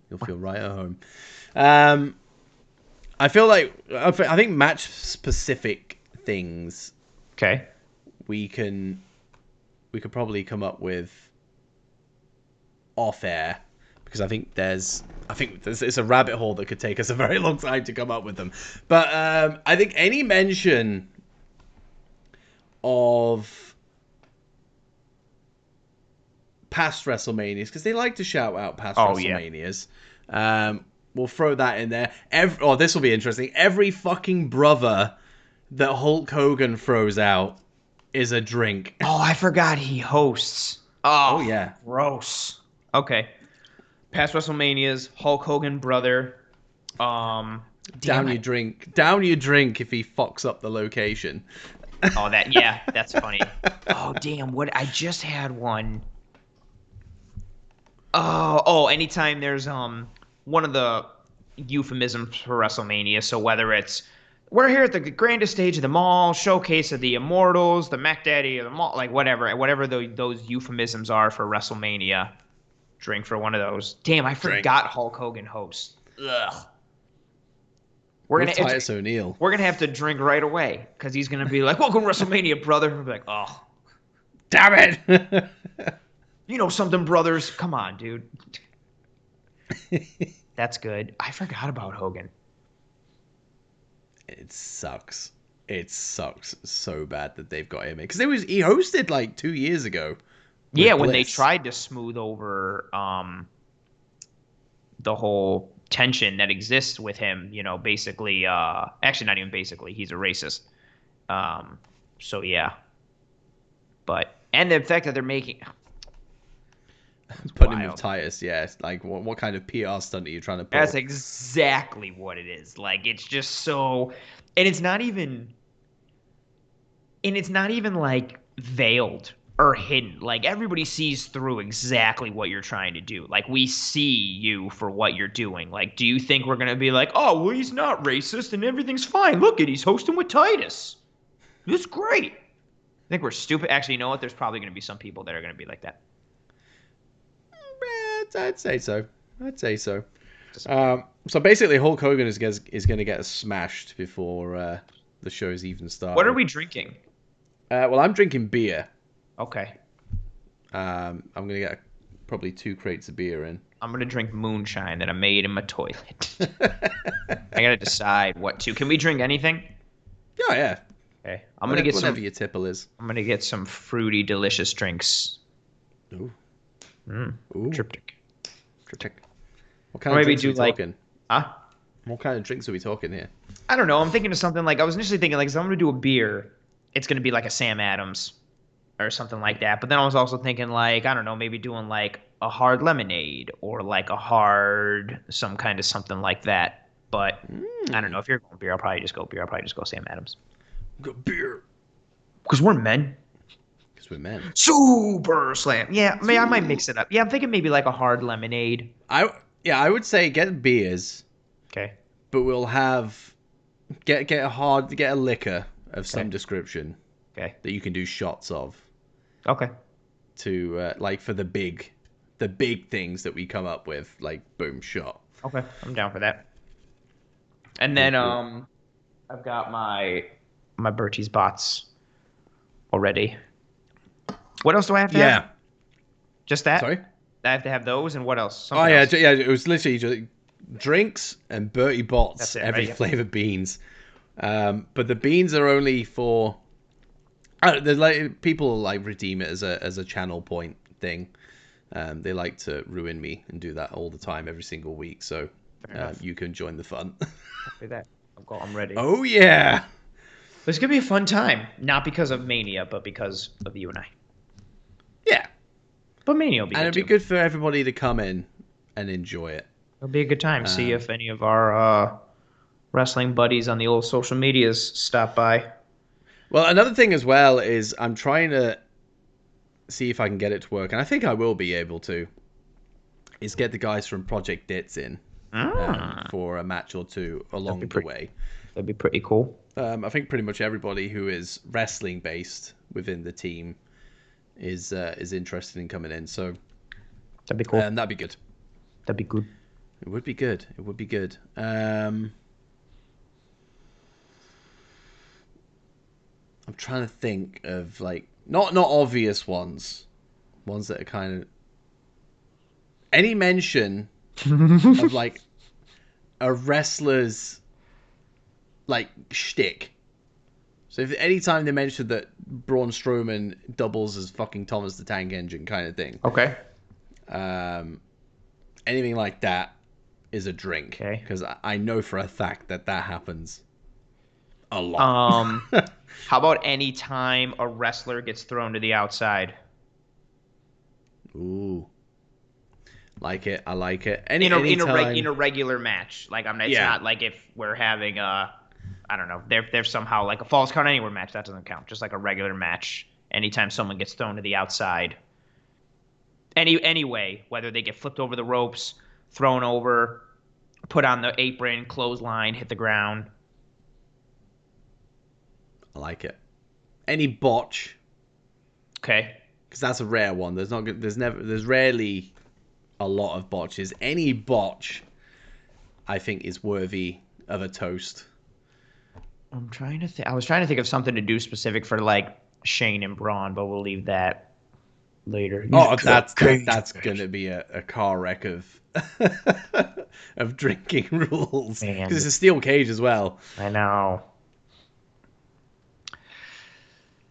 I feel like I think match specific things. Okay. We could probably come up with off air, because I think there's it's a rabbit hole that could take us a very long time to come up with them. But I think any mention of past WrestleManias, because they like to shout out past WrestleManias. Yeah. We'll throw that in there. This will be interesting. Every fucking brother that Hulk Hogan throws out is a drink. Oh, I forgot he hosts. Oh yeah. Gross. Okay. Past WrestleManias, Hulk Hogan brother. Down your drink if he fucks up the location. Oh, that's funny. Oh, damn, what I just had one. Anytime there's one of the euphemisms for WrestleMania. So whether it's we're here at the grandest stage of the mall, showcase of the Immortals, the Mac Daddy of the mall, like whatever those euphemisms are for WrestleMania. Drink for one of those. Damn, I forgot Hulk Hogan hosts. Ugh. We're gonna Titus O'Neil. We're gonna have to drink right away because he's gonna be like, "Welcome to WrestleMania, brother." We'll be like, "Oh, damn it!" You know something, brothers? Come on, dude. That's good. I forgot about Hogan. It sucks. It sucks so bad that they've got him in, because he hosted like 2 years ago. Yeah, when they tried to smooth over the whole tension that exists with him, basically, actually not even basically, he's a racist. So yeah. And the fact that they're making putting him with Titus, it's like what kind of PR stunt are you trying to pull? That's exactly what it is. Like, it's just so, and it's not even like veiled or hidden. Like, everybody sees through exactly what you're trying to do. Like, we see you for what you're doing. Like, do you think we're gonna be like, oh well, he's not racist and everything's fine, look he's hosting with Titus, it's great? I think we're stupid. Actually, you know what, there's probably gonna be some people that are gonna be like that. I'd say so. So basically, Hulk Hogan is going to get us smashed before the show's even started. What are we drinking? Well, I'm drinking beer. Okay. I'm going to get probably 2 crates of beer in. I'm going to drink moonshine that I made in my toilet. I got to decide what to. Can we drink anything? Oh, yeah. Okay. I'm going to get whatever your tipple is. I'm going to get some fruity, delicious drinks. Ooh. Ooh. Triptych. What kind of drinks are we talking? Huh? What kind of drinks are we talking here? I don't know. I'm thinking of something like, I was initially thinking like, if I'm going to do a beer, it's going to be like a Sam Adams or something like that. But then I was also thinking like, I don't know, maybe doing like a hard lemonade or like some kind of something like that. But I don't know. If you're going beer, I'll probably just go beer. I'll probably just go Sam Adams. Go beer. Because we're men. Super slam. Yeah, I might mix it up. Yeah, I'm thinking maybe like a hard lemonade. I would say get beers. Okay. But we'll get a liquor of some description. Okay. That you can do shots of. Okay. To like for the big things that we come up with, like boom shot. Okay, I'm down for that. And then I've got my Bertie's Bots already. What else do I have to have? Just that? Sorry? I have to have those, and what else? Something else. It was literally just drinks and Bertie Bots, every flavored beans. But the beans are only for... people like redeem it as a channel point thing. They like to ruin me and do that all the time, every single week. So you can join the fun. Do that. I'm ready. Oh, yeah. This could be a fun time. Not because of Mania, but because of you and I. Yeah. But Mania will be good. And it'd be good for everybody to come in and enjoy it. It'll be a good time. See if any of our wrestling buddies on the old social medias stop by. Well, another thing as well is I'm trying to see if I can get it to work, and I think I will be able to, is get the guys from Project Dits in for a match or two along the way. That'd be pretty cool. I think pretty much everybody who is wrestling based within the team is interested in coming in, so that'd be cool. That'd be good. That'd be good. It would be good. It would be good. I'm trying to think of like not obvious ones that are kind of any mention of like a wrestler's like shtick. So if any time they mention that Braun Strowman doubles as fucking Thomas the Tank Engine kind of thing. Okay. Anything like that is a drink. Okay. Because I know for a fact that happens a lot. How about any time a wrestler gets thrown to the outside? Ooh. Like it. I like it. In a regular match. Like it's not like if we're having I don't know, there's somehow like a Falls Count Anywhere match, that doesn't count. Just like a regular match. Anytime someone gets thrown to the outside. Anyway, whether they get flipped over the ropes, thrown over, put on the apron, clothesline, hit the ground. I like it. Any botch. Okay. Because that's a rare one. There's rarely a lot of botches. Any botch, I think, is worthy of a toast. I'm trying to think. I was trying to think of something to do specific for like Shane and Braun, but we'll leave that later. That's gonna be a car wreck of of drinking rules. Because it's a steel cage as well. I know.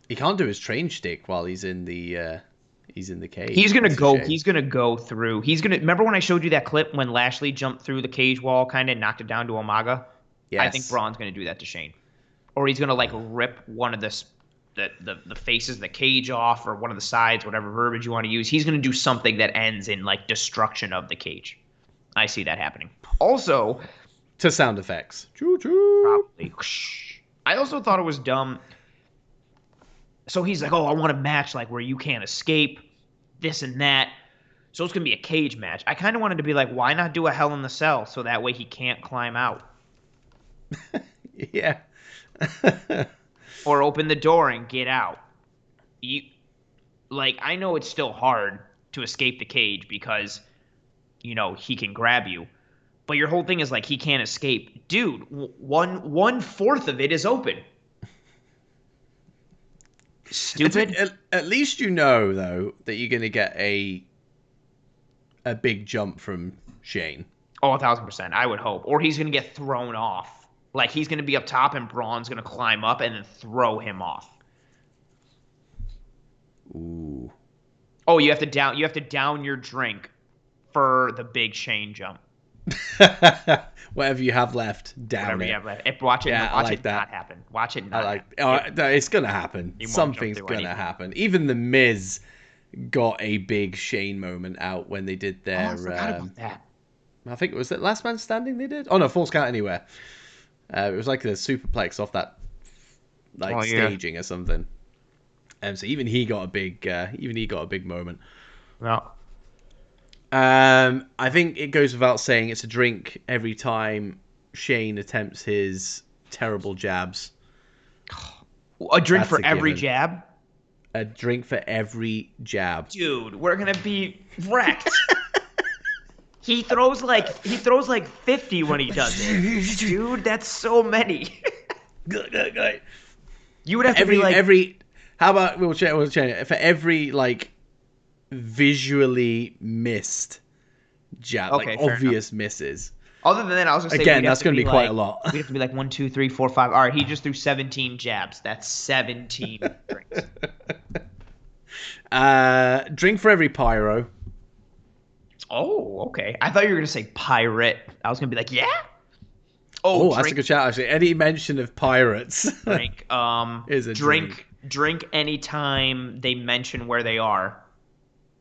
He can't do his train shtick while he's in the cage. He's gonna go through. Remember when I showed you that clip when Lashley jumped through the cage wall, kind of knocked it down to Umaga? Yes. I think Braun's gonna do that to Shane, or he's gonna like rip one of the faces of the cage off, or one of the sides, whatever verbiage you want to use. He's gonna do something that ends in like destruction of the cage. I see that happening. Also, to sound effects. Choo choo. Probably. I also thought it was dumb. So he's like, oh, I want a match like where you can't escape, this and that. So it's going to be a cage match. I kind of wanted to be like, why not do a Hell in the Cell so that way he can't climb out? Yeah. Or open the door and get out. I know it's still hard to escape the cage because, he can grab you. But your whole thing is like, he can't escape. Dude, 1/4 of it is open. Stupid. At least though, that you're going to get a big jump from Shane. Oh, 1,000%. I would hope. Or he's going to get thrown off. Like, he's going to be up top and Braun's going to climb up and then throw him off. Ooh. Oh, you have to down your drink for the big Shane jump. Whatever you have left, down it. You have left. Watch it not happen. Watch it not happen. It's going to happen. Something's going to happen. Even The Miz got a big Shane moment out when they did their... I forgot about that. I think it was the Last Man Standing they did? Oh, no, Falls Count Anywhere. It was like a superplex off that staging or something. So even he got a big moment. Well... I think it goes without saying it's a drink every time Shane attempts his terrible jabs. A drink for every jab? A drink for every jab. Dude, we're going to be wrecked. He throws like 50 when he does it. Dude, that's so many. You would have to be like... How about we'll change it. For every visually missed jab, obvious misses. Other than that, I was gonna say again, that's gonna be quite a lot. We have to be like 1, 2, 3, 4, 5. All right, he just threw 17 jabs. That's 17 drinks. Drink for every pyro. Oh, okay. I thought you were gonna say pirate. I was gonna be like, yeah. Oh, that's a good shout. Actually, any mention of pirates drink. is a drink anytime they mention where they are.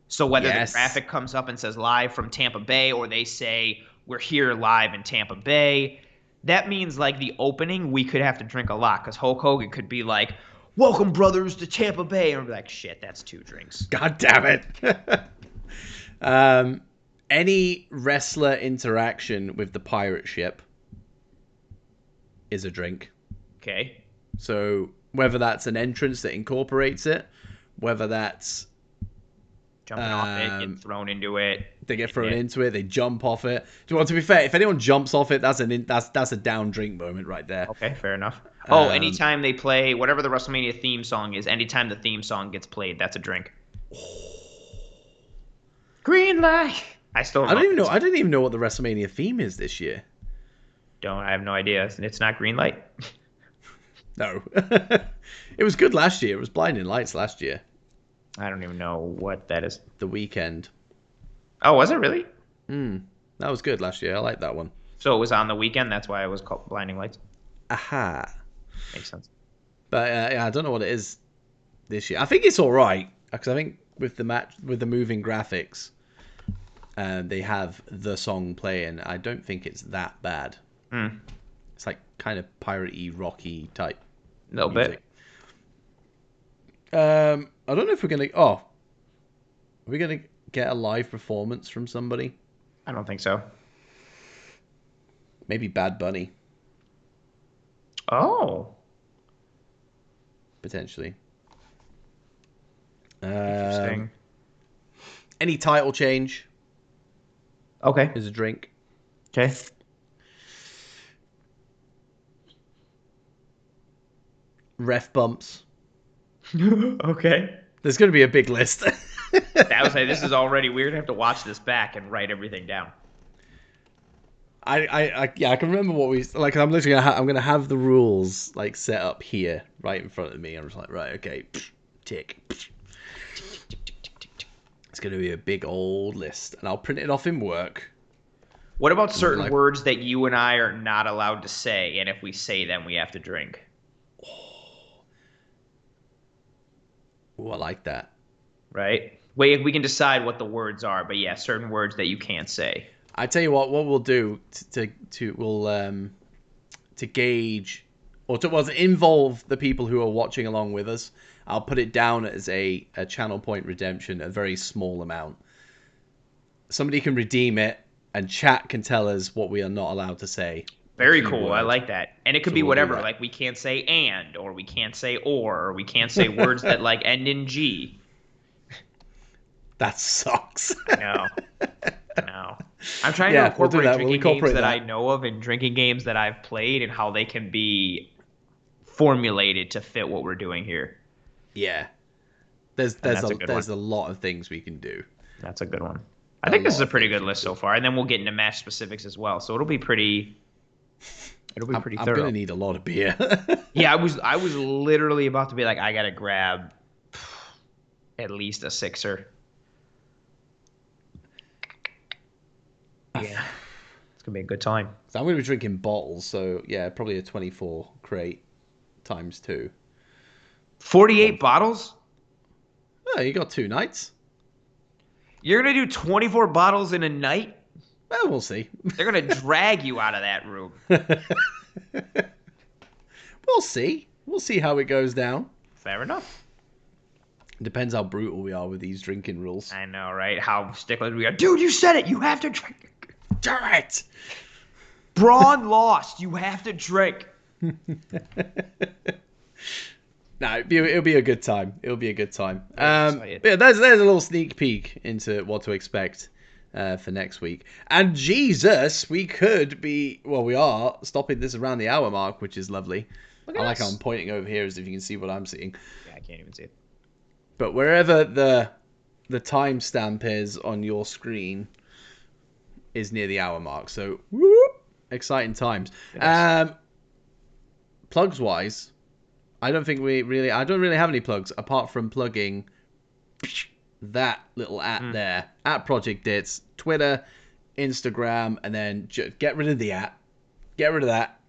So whether the Yes. graphic comes up and says live from Tampa Bay, or they say we're here live in Tampa Bay, that means like the opening, we could have to drink a lot because Hulk Hogan could be like, "Welcome, brothers, to Tampa Bay," and we're like, "Shit, that's 2 drinks." God damn it. Any wrestler interaction with the pirate ship is a drink. Okay. So whether that's an entrance that incorporates it, whether that's Jumping off it, get thrown into it. they get thrown into it, they jump off it. Well, to be fair, if anyone jumps off it, that's a down drink moment right there. Okay, fair enough. Oh, anytime they play whatever the WrestleMania theme song is, anytime the theme song gets played, that's a drink. Green light. I didn't even know what the WrestleMania theme is this year. I have no idea. It's not green light. No. It was good last year. It was Blinding Lights last year. I don't even know what that is. The Weekend. Oh, was it really? That was good last year. I like that one. So it was on the weekend. That's why it was called Blinding Lights. Aha. Makes sense. But I don't know what it is this year. I think it's all right because I think with the moving graphics, they have the song playing. I don't think it's that bad. It's like kind of piratey, rocky type. A little bit. I don't know if we're gonna. Are we gonna get a live performance from somebody? I don't think so. Maybe Bad Bunny. Oh. Potentially. Interesting. Any title change Okay. is a drink. Okay. Ref bumps. Okay. There's going to be a big list. I was like, this is already weird. I have to watch this back and write everything down. I can remember what we like. I'm literally I'm gonna have the rules like set up here, right in front of me. I'm just like, right, okay, tick. It's gonna be a big old list, and I'll print it off in work. What about certain words that you and I are not allowed to say, and if we say them, we have to drink? Oh, I like that. Right? We can decide what the words are, but yeah, certain words that you can't say. I tell you what we'll do to gauge or to involve the people who are watching along with us. I'll put it down as a channel point redemption, a very small amount. Somebody can redeem it, and chat can tell us what we are not allowed to say. Very cool. I like that. And it could be whatever. Like we can't say and, or we can't say or we can't say words that like end in G. That sucks. I know. I'm trying to incorporate drinking games that I know of and drinking games that I've played and how they can be formulated to fit what we're doing here. Yeah. There's a lot of things we can do. That's a good one. I think this is a pretty good list so far. And then we'll get into match specifics as well. So it'll be pretty thorough. I'm going to need a lot of beer. Yeah, I was literally about to be like, I got to grab at least a 6er. Yeah. It's going to be a good time. So I'm going to be drinking bottles. So yeah, probably a 24 crate times 2. 48 bottles? Oh, you got 2 nights. You're going to do 24 bottles in a night? Well, we'll see. They're going to drag you out of that room. We'll see. We'll see how it goes down. Fair enough. Depends how brutal we are with these drinking rules. I know, right? How sticklers we are. Dude, you said it. You have to drink. Damn it. Braun lost. You have to drink. No, it'll be a good time. It'll be a good time. Yeah, there's a little sneak peek into what to expect for next week. And Jesus, we are stopping this around the hour mark, which is lovely. I like how I'm pointing over here as if you can see what I'm seeing. Yeah, I can't even see it. But wherever the timestamp is on your screen is near the hour mark. So, whoop, exciting times. Plugs wise, I don't really have any plugs apart from plugging that little there at Project Dits, Twitter, Instagram, and then get rid of the @ get rid of that,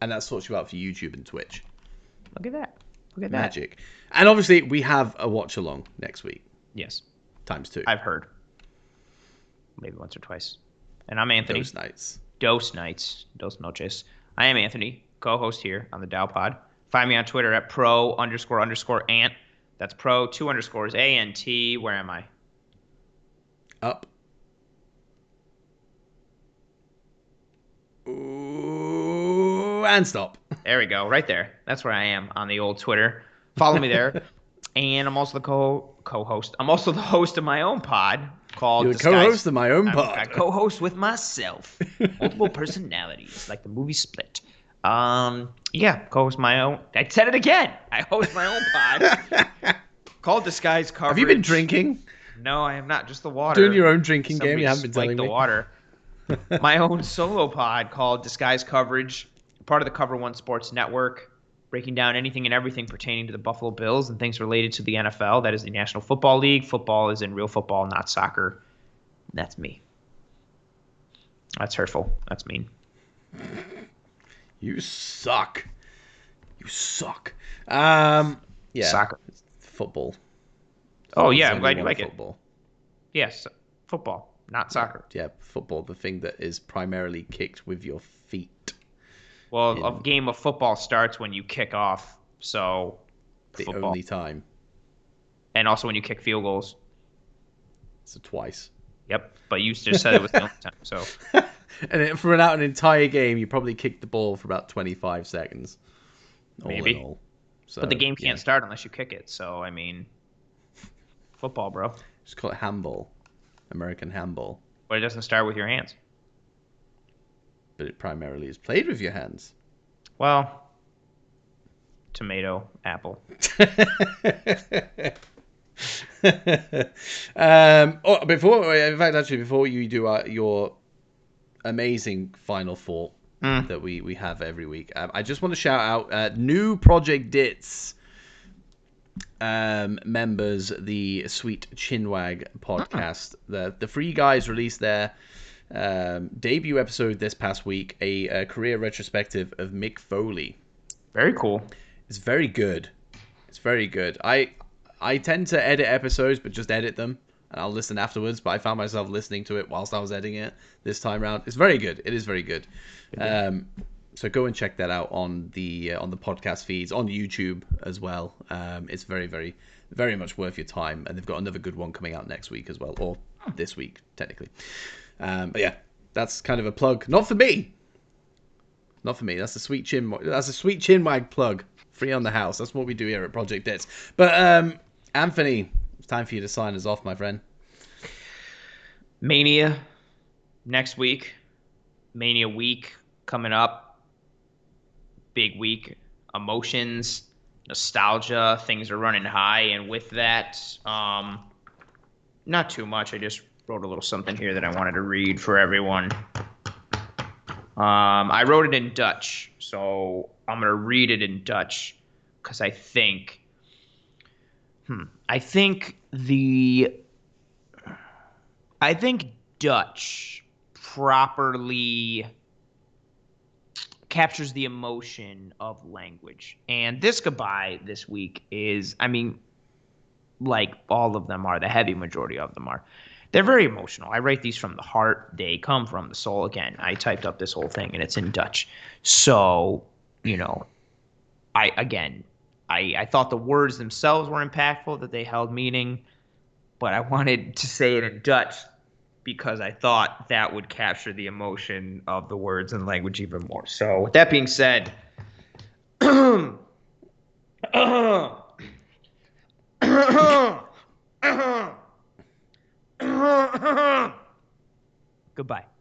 and that sorts you out for YouTube and Twitch. Look at that. Magic. And obviously we have a watch along next week. Yes. times 2. I've heard. Maybe once or twice. And I'm Anthony. Those nights. Dos nights. Dos noches. I am Anthony, co-host here on the Dow Pod. Find me on Twitter at pro__ant. That's pro 2 underscores ANT. Where am I? Up. Ooh, and stop. There we go. Right there. That's where I am on the old Twitter. Follow me there. And I'm also the co-host. I'm also the host of my own pod called You're the co-host of my own pod. I co-host with myself. Multiple personalities, like the movie Split. Co-host my own. I said it again. I host my own pod called Disguise Coverage. Have you been drinking? No, I have not. Just the water. Doing your own drinking Somebody game? You haven't been telling the me. water. My own solo pod called Disguise Coverage, part of the Cover One Sports Network, breaking down anything and everything pertaining to the Buffalo Bills and things related to the NFL. That is the National Football League. Football is in real football, not soccer. That's me. That's hurtful. That's mean. You suck. You suck. Yeah. Soccer. Football. Oh, yeah. I'm glad you like football. it. Yes. Football, not soccer. Yeah, football, the thing that is primarily kicked with your feet. Well, a game of football starts when you kick off, so the football. Only time. And also when you kick field goals. So twice. Yep, but you just said it was the only time, so. And for an entire game, you probably kicked the ball for about 25 seconds. Maybe. All in all. So, but the game can't start unless you kick it, so, I mean, football, bro. Just call it handball. American handball. But it doesn't start with your hands. But it primarily is played with your hands. Well, tomato, apple. Before you do your amazing final thought that we have every week, I just want to shout out new Project Dits members, the Sweet Chinwag podcast. The three guys released their debut episode this past week, a career retrospective of Mick Foley. Very cool. It's very good. It's very good. I tend to edit episodes, but just edit them, and I'll listen afterwards. But I found myself listening to it whilst I was editing it this time around. It's very good. It is very good. So go and check that out on the podcast feeds on YouTube as well. It's very, very, very much worth your time, and they've got another good one coming out next week as well, or this week technically. But yeah, that's kind of a plug. Not for me. Not for me. That's a sweet chinwag plug. Free on the house. That's what we do here at Project Dits. But Anthony, it's time for you to sign us off, my friend. Mania next week. Mania week coming up. Big week. Emotions, nostalgia, things are running high, and with that, not too much. I just wrote a little something here that I wanted to read for everyone. I wrote it in Dutch, so I'm going to read it in Dutch because I think Dutch properly captures the emotion of language. And this goodbye this week is, I mean, like all of them are, the heavy majority of them are. They're very emotional. I write these from the heart. They come from the soul. Again, I typed up this whole thing, and it's in Dutch. So, I thought the words themselves were impactful, that they held meaning, but I wanted to say it in Dutch because I thought that would capture the emotion of the words and language even more. So, with that being said, goodbye.